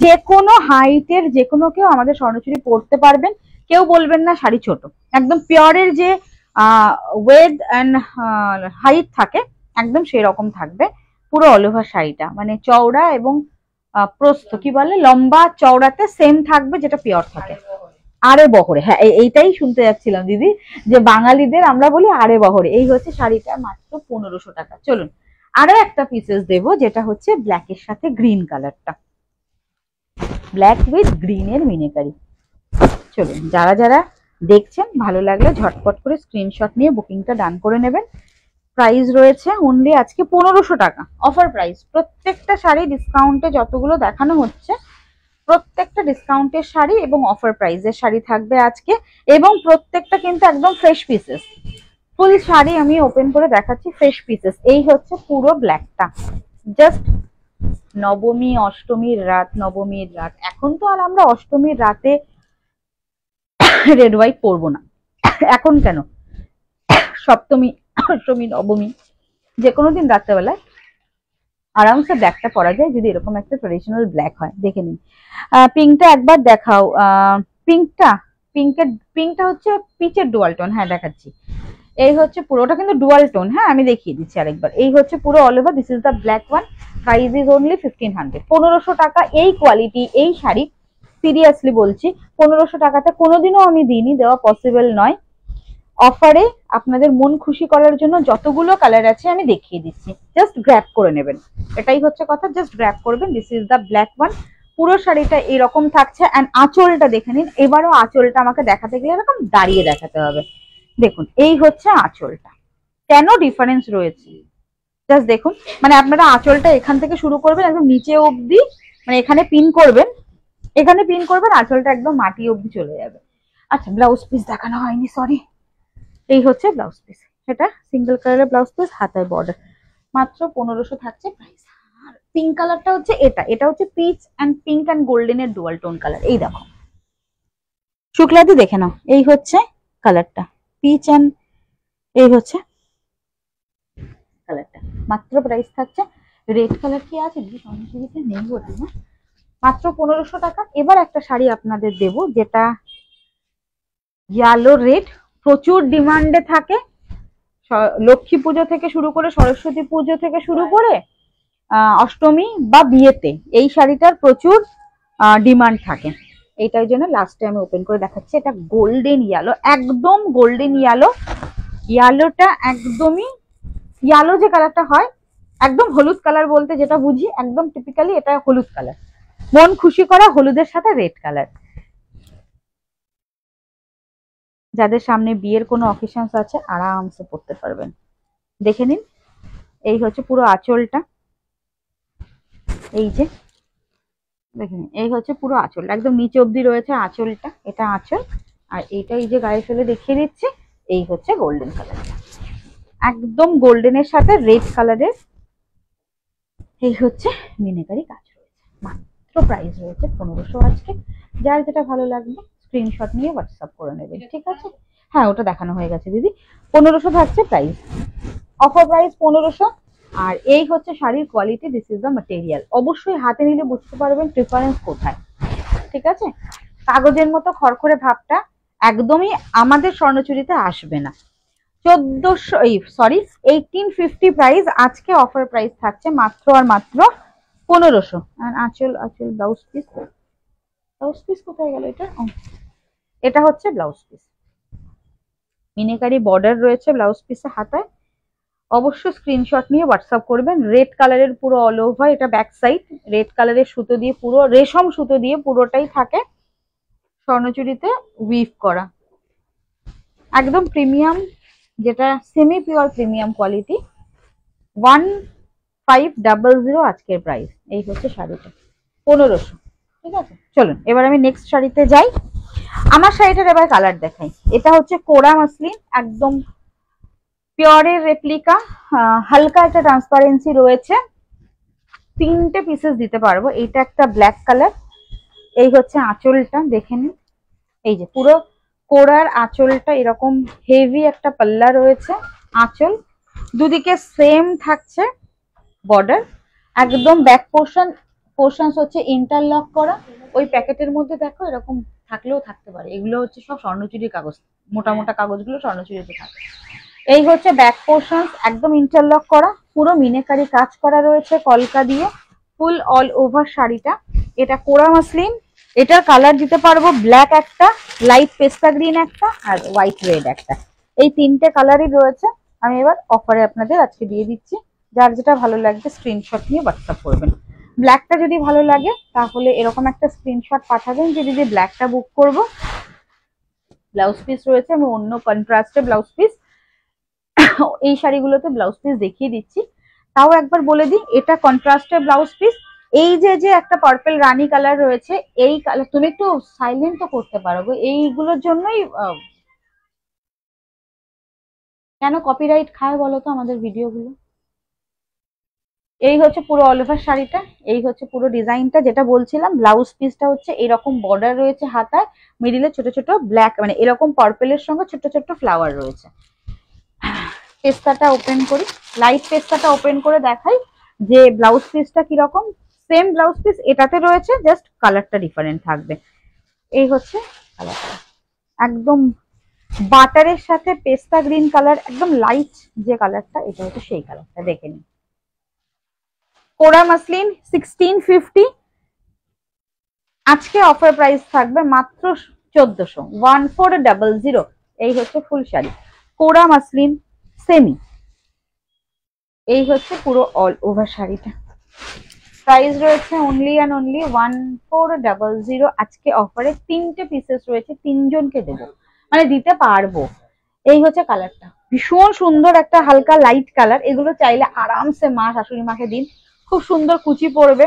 যে কোনো হাইটের যে কোনো কেউ আমাদের স্বর্ণচুরি পরতে পারবেন, কেউ বলবেন না শাড়ি ছোট। একদম পিওরের যে ওয়েট অ্যান্ড হাইট থাকে একদম সেরকম থাকবে পুরো অল ওভার শাড়িটা, মানে চওড়া এবং প্রস্থ কি বলে লম্বা চওড়াতে সেম থাকবে, যেটা পিওর থাকে। আরে বহরে, হ্যাঁ এইটাই শুনতে যাচ্ছিলাম দিদি, যে বাঙালিদের আমরা বলি আরে বহরে। এই হচ্ছে শাড়িটা, মাত্র 1500 টাকা। চলুন আরো একটা পিসেস দেবো, যেটা হচ্ছে ব্ল্যাকের সাথে গ্রিন কালারটা, ব্ল্যাক উইথ গ্রিন এর মিনেকারি। চলুন যারা যারা দেখছেন ভালো লাগলে ঝটপট করে স্ক্রিনশট নিয়ে বুকিংটা ডান করে নেবেন। প্রাইস রয়েছে অনলি আজকে 1500 টাকা, অফার প্রাইস। প্রত্যেকটা শাড়ি ডিসকাউন্টে যতগুলো দেখানো হচ্ছে প্রত্যেকটা ডিসকাউন্টের শাড়ি এবং অফার প্রাইসের শাড়ি থাকবে আজকে, এবং প্রত্যেকটা কিন্তু একদম ফ্রেশ পিসেস। ফুল শাড়ি আমি ওপেন করে দেখাচ্ছি, ফ্রেশ পিসেস। এই হচ্ছে পুরো ব্ল্যাকটা, জাস্ট নবমী অষ্টমীর রাত, নবমীর রাত। এখন তো আর আমরা অষ্টমীর রাতে রেড হোয়াইট পরবো না, এখন কেন সপ্তমী অষ্টমী নবমী যে কোনো দিন রাত্রেবেলায় আরামসে ব্ল্যাকটা পরা যায়, যদি এরকম একটা ট্রেডিশনাল ব্ল্যাক হয়। দেখে নিন পিঙ্কটা একবার দেখাও, পিঙ্কটা পিঙ্কটা হচ্ছে পিচের ডুয়াল টোন। হ্যাঁ দেখাচ্ছি, এই হচ্ছে পুরোটা কিন্তু ডুয়াল টোন। হ্যাঁ আমি দেখিয়ে দিচ্ছি আরেকবার। এই হচ্ছে পুরো all over, this is the black one. Price is only 1500। 1500 টাকা এই কোয়ালিটি এই শাড়ি, সিরিয়াসলি বলছি 1500 টাকাতে কোনোদিনও আমি দিইনি, দেওয়া পসিবল নয়। অফারে আপনাদের মন খুশি করার জন্য যতগুলো কালার আছে আমি দেখিয়ে দিচ্ছি, জাস্ট গ্র্যাব করে নেবেন, এটাই হচ্ছে কথা, জাস্ট গ্র্যাব করবেন। This is the black one. পুরো শাড়িটা এরকম থাকছে। অ্যান্ড আঁচলটা দেখে নিন। এবারও আঁচলটা আমাকে দেখাতে গেলে এরকম দাঁড়িয়ে দেখাতে হবে। দেখুন এই হচ্ছে আঁচলটা, কেন ডিফারেন্স রয়েছে জাস্ট দেখুন। মানে আপনারা আঁচলটা এখান থেকে শুরু করবেন একদম নিচে অবধি, মানে এখানে পিন করবেন, এখানে পিন করবেন, আঁচলটা একদম মাটি অবধি চলে যাবে। আচ্ছা ব্লাউজ পিস দেখানো হয়নি, সরি। এই হচ্ছে ব্লাউজ পিস, এটা সিঙ্গেল কালারের ব্লাউজ পিস, হাতায় বর্ডার, মাত্র 1500 থাকছে প্রাইস। আর পিঙ্ক কালারটা হচ্ছে এটা হচ্ছে পিচ অ্যান্ড পিঙ্ক অ্যান্ড গোল্ডেনের ডুয়াল টোন কালার। এই দেখো শুক্লাদি দেখে নাও, এই হচ্ছে কালারটা পিচ অ্যান্ড এই হচ্ছে কালারটা। মাত্র প্রাইস থাকছে, রেড কালার কি আছে দিদি নেই বলতে না, মাত্র 1500 টাকা। এবার একটা শাড়ি আপনাদের দেব যেটা ইয়েলো রেড, প্রচুর ডিমান্ডে থাকে। লক্ষ্মী পুজো থেকে শুরু করে, সরস্বতী পুজো থেকে শুরু করে অষ্টমী বা বিয়েতে এই শাড়িটার প্রচুর ডিমান্ড থাকে। এইটার জন্য লাস্টে আমি ওপেন করে দেখাচ্ছি। এটা গোল্ডেন ইয়েলো, একদম গোল্ডেন ইয়েলো। ইয়েলোটা একদমই ইয়েলো যে কালারটা হয়, একদম হলুদ কালার বলতে যেটা বুঝি, একদম টিপিক্যালি এটা হলুদ কালার, মন খুশি করা হলুদের সাথে রেড কালার। যাদের সামনে বিয়ের কোনো অকেশনস আছে আরামসে পরতে পারবেন। দেখে নিন, এই হচ্ছে পুরো আঁচলটা, এই যে দেখে নিন, এই হচ্ছে পুরো আঁচলটা, একদম নিচে অবধি রয়েছে আঁচলটা, এটা আঁচল। আর এইটা এই যে গায়ে ফেলে দেখিয়ে দিচ্ছি, এই হচ্ছে গোল্ডেন কালারটা, একদম গোল্ডেনের সাথে রেড কালারের। এই হচ্ছে মিনাকারি কাজ রয়েছে। মাত্র প্রাইস রয়েছে 1500 আজকে। যার যেটা ভালো লাগবে স্ক্রিনশট নিয়ে হোয়াটসঅ্যাপ করে নেবেন, ঠিক আছে? হ্যাঁ ওটা দেখানো হয়ে গেছে দিদি। 1500 থাকছে প্রাইস, অফার প্রাইস 1500। আর এই হচ্ছে শাড়ির quality, this is the material. অবশ্যই হাতে নিলে বুঝতে পারবেন ডিফারেন্স কোথায়, ঠিক আছে? কাগজের মতো খড়খড়ে ভাবটা একদমই আমাদের স্বর্ণচুরিতে আসবে না। 1850 প্রাইস, আজকে অফার প্রাইস থাকছে মাত্র আর মাত্র 1500। আর আঁচল ব্লাউজ পিস কোথায় গেল এটা? এটা হচ্ছে ব্লাউজ পিস, মিনাকারি বর্ডার রয়েছে ব্লাউজ পিসে হাতায়। অবশ্যই স্ক্রিনশট নিয়ে হোয়াটসঅ্যাপ করবেন। রেড কালারের পুরো অল ওভার, এটা ব্যাক সাইড রেড কালারের সুতো দিয়ে, পুরো রেশম সুতো দিয়ে পুরোটাই থাকে স্বর্ণচুরিতে উইভ করা, একদম প্রিমিয়াম, যেটা সেমি পিওর প্রিমিয়াম কোয়ালিটি। 1500 আজকের প্রাইস। এই হচ্ছে শাড়িটা 1500, ঠিক আছে? চলুন এবার আমি নেক্সট শাড়িতে যাই। আমার শাড়িটার এবার কালার দেখাই। এটা হচ্ছে কোরা মাসলিন, একদম পিওরের রেপ্লিকা, হালকা একটা ট্রান্সপারেন্সি রয়েছে। 3টে পিসেস দিতে পারবো। এইটা একটা ব্ল্যাক কালার, এই হচ্ছে আঁচলটা দেখে নিন, এই যে পুরো কোরার আঁচলটা এরকম হেভি একটা পাল্লা রয়েছে। আঁচল দুদিকে সেম থাকছে বর্ডার, একদম ব্যাক পোর্শন হচ্ছে ইন্টারলক করা। ওই প্যাকেটের মধ্যে দেখো এরকম থাকলেও থাকতে পারে, এগুলো হচ্ছে সব স্বর্ণচুরির কাগজ, মোটা মোটা কাগজগুলো স্বর্ণচুরিতে থাকে। এই হচ্ছে ব্যাক পোর্শন, একদম ইন্টারলক করা, পুরো মিনাকারি কাজ করা রয়েছে কলকা দিয়ে, ফুল অল ওভার শাড়িটা। এটা কোরা মাসলিন, এটার কালার দিতে পারবো ব্ল্যাক একটা, লাইট পেস্তা গ্রিন একটা, আর হোয়াইট রেড একটা। এই 3টে কালারই রয়েছে। আমি এবার অফারে আপনাদের আজকে দিয়ে দিচ্ছি। যার যেটা ভালো লাগবে স্ক্রিনশট নিয়ে হোয়াটসঅ্যাপ করবেন। ব্ল্যাকটা যদি ভালো লাগে তাহলে এরকম একটা স্ক্রিনশট পাঠাবেন যে দিদি ব্ল্যাকটা বুক করব। ব্লাউজ পিস রয়েছে, আমি অন্য কন্ট্রাস্টে ব্লাউজ পিস এই শাড়িগুলোতে ব্লাউজ পিস দেখিয়ে দিচ্ছি। তাও একবার বলে দিই, এটা কন্ট্রাস্টের ব্লাউজ পিস। এই যে একটা পার্পল রানী কালার রয়েছে, এই কালার তুমি একটু সাইলেন্ট তো করতে পারো গো, এইগুলোর জন্যই কেন কপিরাইট খায় বলো তো আমাদের ভিডিওগুলো। এই হচ্ছে পুরো অল ওভার শাড়িটা, এই হচ্ছে পুরো ডিজাইনটা যেটা বলছিলাম। ব্লাউজ পিসটা হচ্ছে এরকম বর্ডার রয়েছে হাতায়, মিডিলে ছোট ছোট ব্ল্যাক মানে এরকম পার্পলের সঙ্গে ছোট ছোট ফ্লাওয়ার রয়েছে। পেস্তাটা ওপেন করি, লাইট পেস্তাটা ওপেন করে দেখাই যে ব্লাউজ পিসটা কিরকম। সেম ব্লাউজ পিস এটাতে রয়েছে, জাস্ট কালারটা ডিফারেন্ট থাকবে। এই হচ্ছে কালারটা, একদম বাটারের সাথে পেস্তা গ্রিন কালার, একদম লাইট যে কালারটা, এটা হচ্ছে সেই কালারটা, দেখে নিন। কোরা মাসলিন 1650, আজকে অফার প্রাইস থাকবে মাত্র 1400, 1400। এই হচ্ছে ফুল শাড়ি, কোরা মাসলিন সেমি, এই হচ্ছে পুরো অল ওভার শাড়িটা। প্রাইস রয়েছে অনলি অ্যান্ড অনলি 1400। আজকে অফারে 3টে পিসেস রয়েছে, 3জনকে দেবো, মানে দিতে পারবো। এই হচ্ছে কালারটা, ভীষণ সুন্দর একটা হালকা লাইট কালার। এগুলো চাইলে আরামসে মা শাশুড়ি মাকে দিন, খুব সুন্দর কুচি পড়বে।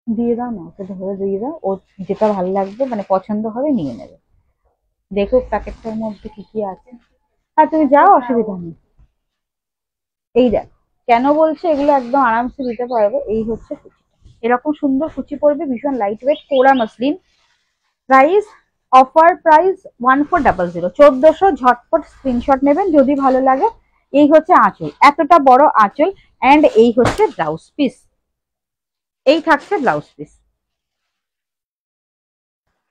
দিয়ে দাও না, ওকে ধরে দিয়ে দাও, ও যেটা ভালো লাগবে মানে পছন্দ হবে নিয়ে নেবে। দেখো প্যাকেটটার মধ্যে কি কি আছে। হ্যাঁ তুমি যাও, অসুবিধা নেই। এই দেখ, কেন বলছে এগুলো একদম আরামসে দিতে পারবে। এই হচ্ছে কুচি, এরকম সুন্দর কুচি পড়বে, ভীষণ লাইট ওয়েট কোরা মাসলিন। Price, offer price 1400, 1400। ঝটপট স্ক্রিনশট নেবেন যদি ভালো লাগে। এই হচ্ছে আঁচল, এতটা বড় আঁচল, এন্ড এই হচ্ছে ব্লাউজ পিস, এই থাকছে ব্লাউজ পিস।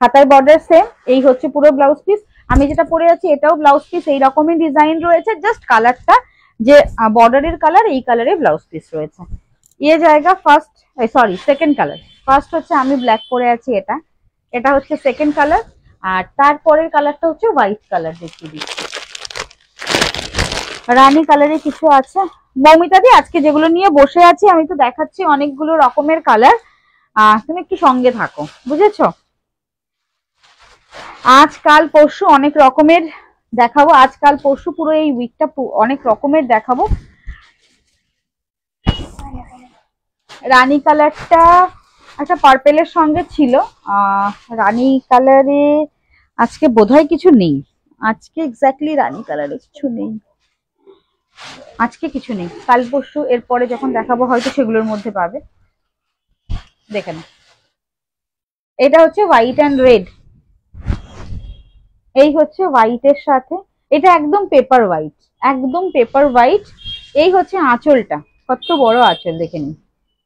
হাতায় বর্ডার সেম, এই হচ্ছে পুরো ব্লাউজ পিস। আমি যেটা পরে আছি এটাও ব্লাউজ পিস, এই রকমই ডিজাইন রয়েছে, জাস্ট কালারটা যে বর্ডারের কালার, এই কালারে ব্লাউজ পিস রয়েছে। ইয়ে জায়গা first, sorry second colour. First হচ্ছে আমি ব্ল্যাক পরে আছি, এটা এটা হচ্ছে সেকেন্ড কালার, আর তারপরের কালারটা হচ্ছে হোয়াইট কালার। দেখিয়ে দিচ্ছি, রানী কালারে কিছু আছে। মৌমিতা দি, আজকে যেগুলো নিয়ে বসে আছি আমি তো দেখাচ্ছি অনেকগুলো রকমের কালার, তুমি একটু সঙ্গে থাকো, বুঝেছো? আজকাল পরশু অনেক রকমের দেখাবো, আজকাল পরশু পুরো এই উইকটা অনেক রকমের দেখাবো। রানী কালারটা একটা পার্পেলের সঙ্গে ছিল, রানী কালারে আজকে বোধহয় কিছু নেই। আজকে এক্স্যাক্টলি রানী কালারে কিছু নেই, আজকে কিছু নেই। কাল পরশু এরপরে যখন দেখাবো হয়তো সেগুলোর মধ্যে পাবে। দেখে না, এটা হচ্ছে হোয়াইট অ্যান্ড রেড, এই হচ্ছে হোয়াইটের সাথে, এটা একদম পেপার হোয়াইট, একদম পেপার হোয়াইট। এই হচ্ছে আঁচলটা, কত বড় আঁচল দেখে নিন।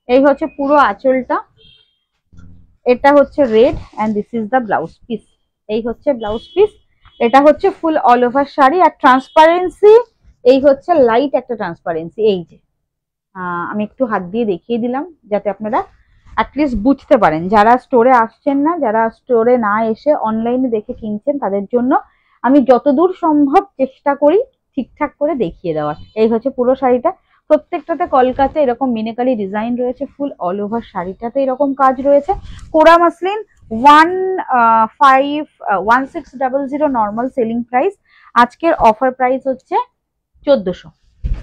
এই হচ্ছে পুরো আঁচলটা, এটা হচ্ছে red, and this is the blouse piece. এই হচ্ছে ব্লাউজ পিস, এটা হচ্ছে ফুল অল ওভার শাড়ি। আর ট্রান্সপারেন্সি, এই হচ্ছে লাইট একটা ট্রান্সপারেন্সি। এই যে আমি একটু হাত দিয়ে দেখিয়ে দিলাম যাতে আপনারা অ্যাটলিস্ট বুঝতে পারেন, যারা স্টোরে আসছেন না, যারা স্টোরে না এসে অনলাইনে দেখে কিনছেন, তাদের জন্য আমি যতদূর সম্ভব চেষ্টা করি ঠিকঠাক করে দেখিয়ে দেওয়ার। এই হচ্ছে পুরো শাড়িটা, প্রত্যেকটাতে কলকাতা এরকম মিনাকারি ডিজাইন রয়েছে, ফুল অল ওভার শাড়িটাতে এরকম কাজ রয়েছে। কোরা মাসলিন 1600 নর্মাল সেলিং প্রাইস, আজকের অফার প্রাইস হচ্ছে 1400,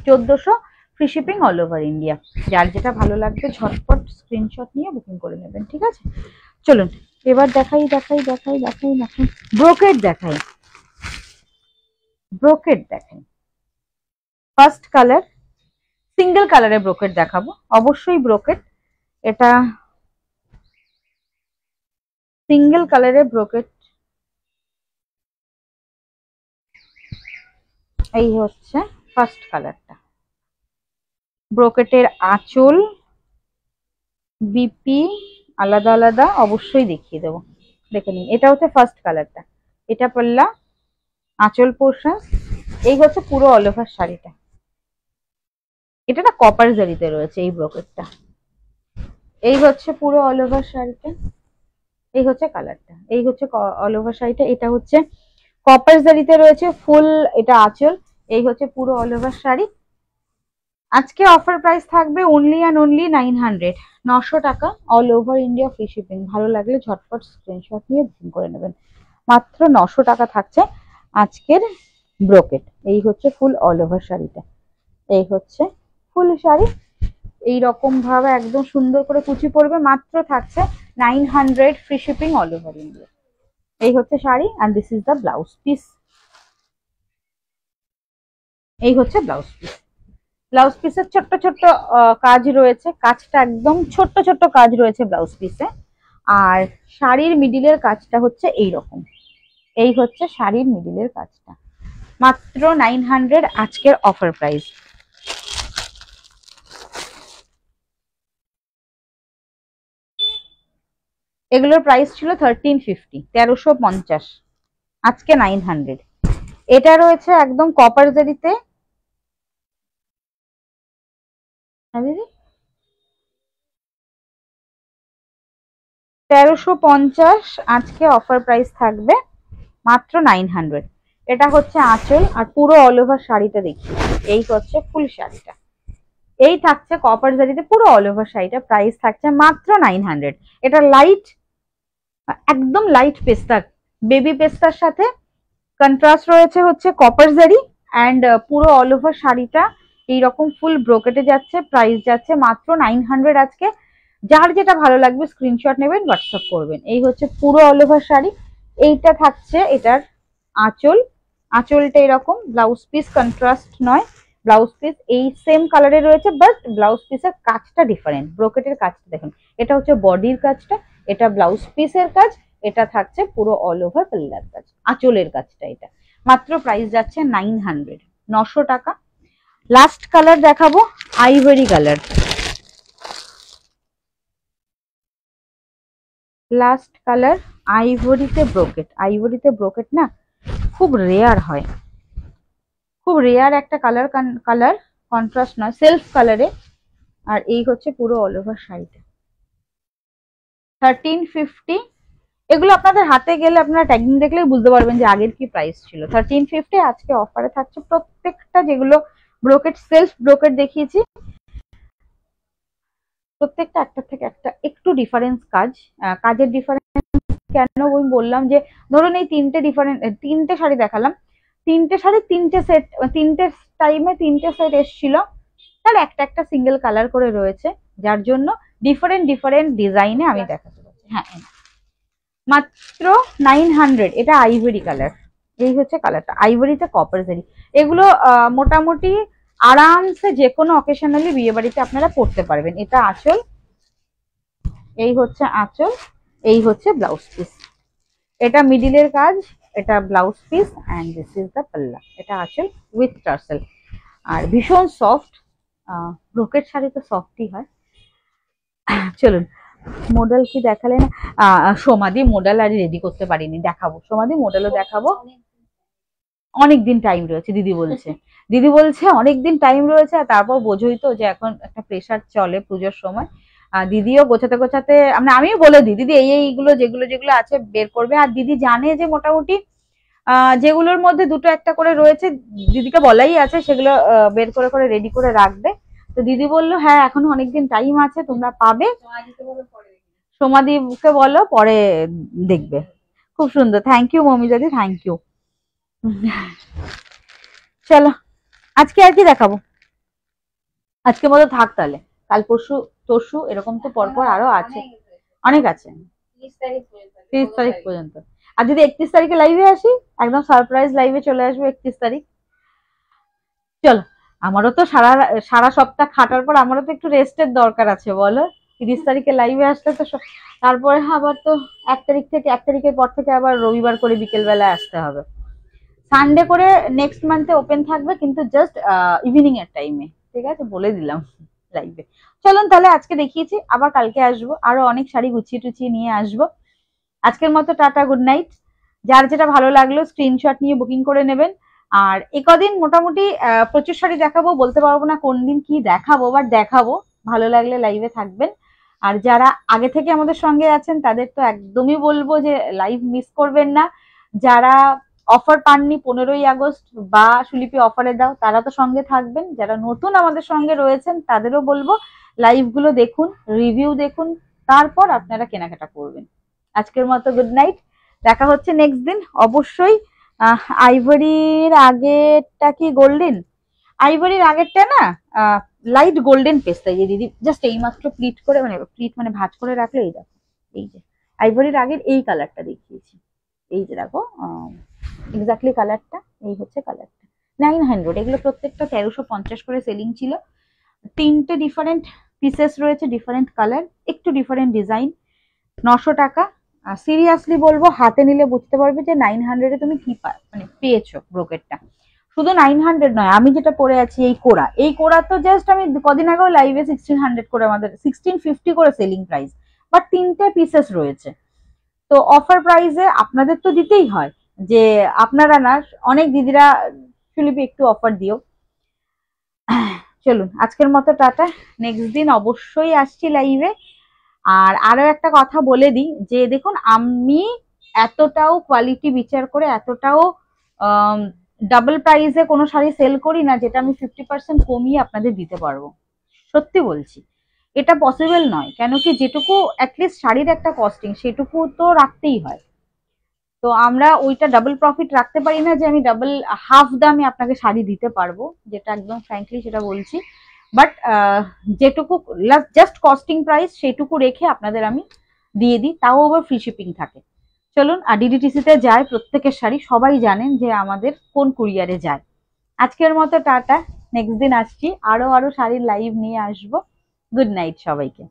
1400 free shipping all over India. যার যেটা ভালো লাগবে ঝটপট স্ক্রিনশট নিয়ে বুকিং করে নেবেন, ঠিক আছে? চলুন এবার দেখাই দেখাই দেখাই দেখাই দেখাই ব্রোকেট দেখাই, ব্রোকেট দেখাই। ফার্স্ট কালার, সিঙ্গেল কালারে ব্রোকেট দেখাবো, অবশ্যই ব্রোকেট। এটা সিঙ্গেল কালারে ব্রোকেট, এই হচ্ছে ফার্স্ট কালারটা। ব্রোকেটের আঁচল বিপি আলাদা আলাদা অবশ্যই দেখিয়ে দেবো, দেখে নিন। এটা হচ্ছে ফার্স্ট কালারটা, এটা পড়লা আঁচল পোর্শন। এই হচ্ছে পুরো অল ওভার শাড়িটা, এটা না কপার জারিতে রয়েছে এই ব্রোকেটটা। এই হচ্ছে পুরো অল ওভার শাড়িটা, এই হচ্ছে কালারটা, এই হচ্ছে অল ওভার শাড়িটা। এটা হচ্ছে কপার জারিতে রয়েছে ফুল, এটা আঁচল। এই হচ্ছে পুরো অল ওভার শাড়ি। আজকে অফার প্রাইস থাকবে অনলি অ্যান্ড অনলি 900, 900 টাকা, all over India free shipping. ভালো লাগলে ঝটপট স্ক্রিনশট নিয়ে বুকিং করে নেবেন, মাত্র 900 টাকা থাকছে আজকের ব্রোকেট। এই হচ্ছে ফুল অল ওভার শাড়িটা, এই হচ্ছে ফুল শাড়ি, এইরকম ভাবে একদম সুন্দর করে কুচি পড়বে, মাত্র থাকছে 900 free shipping all over India. এই হচ্ছে sari, and this is the blouse piece. এই হচ্ছে ব্লাউজ পিস, ব্লাউজ পিসের ছোট্ট ছোট্ট কাজ রয়েছে, কাজটা একদম ছোট্ট ছোট্ট কাজ রয়েছে ব্লাউজ পিসে। আর শাড়ির মিডিলের কাজটা হচ্ছে এই রকম, এই হচ্ছে শাড়ির মিডিলের কাজটা, মাত্র 900 আজকের অফার প্রাইস। এগুলোর প্রাইস ছিল 1350, 1350, আজকে 900। এটা রয়েছে একদম কপার জারিতে, 1350, আজকে অফার প্রাইস থাকবে মাত্র 900। এটা হচ্ছে আঁচল, আর পুরো অল ওভার শাড়িটা দেখি, এই হচ্ছে ফুল শাড়িটা, এই থাকছে কপার জারিতে পুরো অল ওভার শাড়িটা, প্রাইস থাকছে মাত্র 900। এটা লাইট, একদম লাইট পেস্তা, বেবি পেস্তার সাথে কন্ট্রাস্ট রয়েছে হচ্ছে কপার জারি, অ্যান্ড পুরো অল ওভার শাড়িটা এইরকম ফুল ব্রোকেটে যাচ্ছে, প্রাইস যাচ্ছে মাত্র 900 আজকে। যার যেটা ভালো লাগবে স্ক্রিনশট নেবেন, হোয়াটসঅ্যাপ করবেন। এই হচ্ছে পুরো অল ওভার শাড়ি, এইটা থাকছে এটার আঁচল, আঁচলটা এরকম, ব্লাউজ পিস কন্ট্রাস্ট নয়, ব্লাউজ পিস এই সেম কালারে রয়েছে, বাট ব্লাউজ পিসের কাজটা ডিফারেন্ট, ব্রোকেটের কাজটা দেখুন, এটা হচ্ছে বডির কাজটা, এটা ব্লাউজ পিসের কাজ, এটা থাকছে পুরো অল ওভার পাল্লার কাজ, আঁচলের কাজটা এটা। মাত্র প্রাইস যাচ্ছে 900, 900 টাকা। লাস্ট কালার দেখাবো, আইভরি কালার, লাস্ট কালার আইভরিতে ব্রোকেট। আইভরিতে ব্রোকেট না খুব রেয়ার হয়, খুব রেয়ার একটা কালার, কালার কন্ট্রাস্ট নয়, সেলফ কালারে। আর এই হচ্ছে পুরো অল ওভার শাড়িটা, 1350। এগুলো আপনাদের হাতে গেলে আপনারা ট্যাগিং দেখলে বুঝতে পারবেন যে আগের কি প্রাইস ছিল। 1350 আজকে অফারে থাকছে। প্রত্যেকটা যেগুলো ব্রোকেট, সেলফ ব্রোকেট দেখিয়েছি, প্রত্যেকটা একটা থেকে একটা একটু ডিফারেন্স কাজ, কাজের ডিফারেন্স কেন আমি বললাম যে ধরুন এই তিনটে শাড়ি দেখালাম, তিনটে শাড়ি তিনটে সেট, তিনটে টাইমে তিনটে সেট এসেছিল, তার একটা একটা সিঙ্গেল কালার করে রয়েছে, যার জন্য ডিফারেন্ট ডিফারেন্ট ডিজাইনে আমি দেখাতে পারছি। হ্যাঁ, মাত্র 900। এটা আইভরি কালার, এই হচ্ছে কালারটা, আইভরিতে কপার জারি। এগুলো মোটামুটি আরামসে যে কোনো অকেশনালি বিয়ে বাড়িতে আপনারা পরতে পারবেন। এটা আঁচল, এই হচ্ছে আঁচল, এই হচ্ছে ব্লাউজ পিস, এটা মিডিলের কাজ, এটা blouse piece, and this is the পাল্লা। এটা আঁচল উইথ টার্সেল, আর ভীষণ সফট, ব্রোকেট শাড়ি তো সফটই হয়। চলুন, মডেল কি দেখালেন? সমাধি মডেল আর রেডি করতে পারিনি, দেখাবো সমাধি মডেলও দেখাবো। অনেকদিন টাইম রয়েছে দিদি বলছে, দিদি বলছে অনেকদিন টাইম রয়েছে, আর তারপর বোঝোই তো যে এখন একটা প্রেশার চলে পুজোর সময়। দিদিও গোছাতে গোছাতে, আমিও বলে দিই দিদি এইগুলো যেগুলো যেগুলো আছে বের করবে, আর দিদি জানে যে মোটামুটি যেগুলোর মধ্যে দুটো একটা করে রয়েছে, দিদিকে বলাই আছে সেগুলো বের করে করে রেডি করে রাখবে। তো দিদি বললো হ্যাঁ এখনো অনেকদিন টাইম আছে, তোমরা পাবে, সমাধিকে বলো পরে দেখবে। খুব সুন্দর, থ্যাংক ইউ মমি দাদি, থ্যাংক ইউ। চলো আজকে আর কি দেখাবো, আজকে মতো থাক তাহলে, কাল পরশু তরশু এরকম তো পরপর আরো আছে, অনেক আছে, 30 তারিখ পর্যন্ত। আর যদি 31 তারিখে লাইভে আসি, একদম সারপ্রাইজ লাইভে চলে আসবো 31 তারিখ। চলো, আমারও তো সারা সারা সপ্তাহ খাটার পর আমারও তো একটু রেস্টের দরকার আছে বলো। 30 তারিখে লাইভে আসলে তো তারপরে আবার তো 1 তারিখের পর থেকে আবার রবিবার করে বিকেল বেলায় আসতে হবে, সানডে করে নেক্সট মান্থে ওপেন থাকবে, কিন্তু জাস্ট ইভিনিং এর টাইমে, ঠিক আছে বলে দিলাম লাইভে। চলুন তাহলে আজকে দেখিয়েছি, আবার কালকে আসবো, আরো অনেক শাড়ি গুছিয়ে টুছিয়ে নিয়ে আসবো। আজকের মতো টাটা, গুড নাইট। যার যেটা ভালো লাগলো স্ক্রিনশট নিয়ে বুকিং করে নেবেন। আর একদিন মোটামুটি প্রচুর শাড়ি দেখাবো, বলতে পারবো না কোন দিন কি দেখাবো, বাট দেখাবো, ভালো লাগলে লাইভে থাকবেন। আর যারা আগে থেকে আমাদের সঙ্গে আছেন তাদের তো একদমই বলবো যে লাইভ মিস করবেন না। যারা অফার পাননি 15ই আগস্ট বা সুলিপি অফারে দাও, তারা তো সঙ্গে থাকবেন। যারা নতুন আমাদের সঙ্গে রয়েছেন তাদেরও বলবো লাইভ গুলো দেখুন, রিভিউ দেখুন, তারপর আপনারা কেনাকাটা করবেন। আজকের মতো গুড নাইট, দেখা হচ্ছে নেক্সট দিন অবশ্যই। আইভরির আগেরটা কি গোল্ডেন, আইভরির আগেরটা না লাইট গোল্ডেন পেস্তা, এই যে দিদি জাস্ট এইমাত্র প্লিট করে, প্লিট মানে ভাঁজ করে রাখলে, এই দেখো, এই যে আইভরির আগের এই কালারটা দেখিয়েছি, এই যে দেখো এক্স্যাক্টলি কালারটা, এই হচ্ছে কালারটা 900। এগুলো প্রত্যেকটা 1350 করে সেলিং ছিল। তিনটে ডিফারেন্ট পিসেস রয়েছে, ডিফারেন্ট কালার, একটু ডিফারেন্ট ডিজাইন, 900 টাকা। সিরিয়াসলি বলবো হাতে নিলে বুঝতে পারবে যে 900-এ তুমি কি মানে পেয়েছো ব্রোকেটটা। শুধু 900 নয়, আমি যেটা পরে আছি এই কোরা তো জাস্ট আমি কদিন আগেও লাইভে 1600 করে, আমাদের 1650 করে সেলিং প্রাইস, বাট 3টে পিসেস রয়েছে। তো অফার প্রাইসে আপনাদের তো দিতেই হয়, যে আপনারা না, অনেক দিদিরা সুলিপি একটু অফার দিও। চলুন আজকের মতো টাটা, নেক্সট দিন অবশ্যই আসছি লাইভে। আর আরো একটা কথা বলে দিই, যে দেখুন আমি এতটাও কোয়ালিটি বিচার করে, এতটাও ডাবল প্রাইসে কোনো শাড়ি সেল করি না যেটা আমি 50% কমিয়ে আপনাদের দিতে পারবো। সত্যি বলছি, এটা পসিবল নয়। কেন কি, যেটুকু অ্যাটলিস্ট শাড়ির একটা কস্টিং সেটুকু তো রাখতেই হয়। তো আমরা ওইটা ডাবল প্রফিট রাখতে পারি না যে আমি ডাবল হাফ দামে আপনাকে শাড়ি দিতে পারবো, যেটা একদম ফ্র্যাঙ্কলি সেটা বলছি। বাট যেটুকু জাস্ট কস্টিং প্রাইস সেটুকু রেখে আপনাদের আমি দিয়ে দিই, তাও আবার ফ্রি শিপিং থাকে। চলুন, আর ডিডিটিসিতে যায় প্রত্যেকের শাড়ি, সবাই জানেন যে আমাদের কোন কুরিয়ারে যায়। আজকের মতো টাটা, নেক্সট দিন আসছি, আরো শাড়ির লাইভ নিয়ে আসবো। গুড নাইট সবাইকে।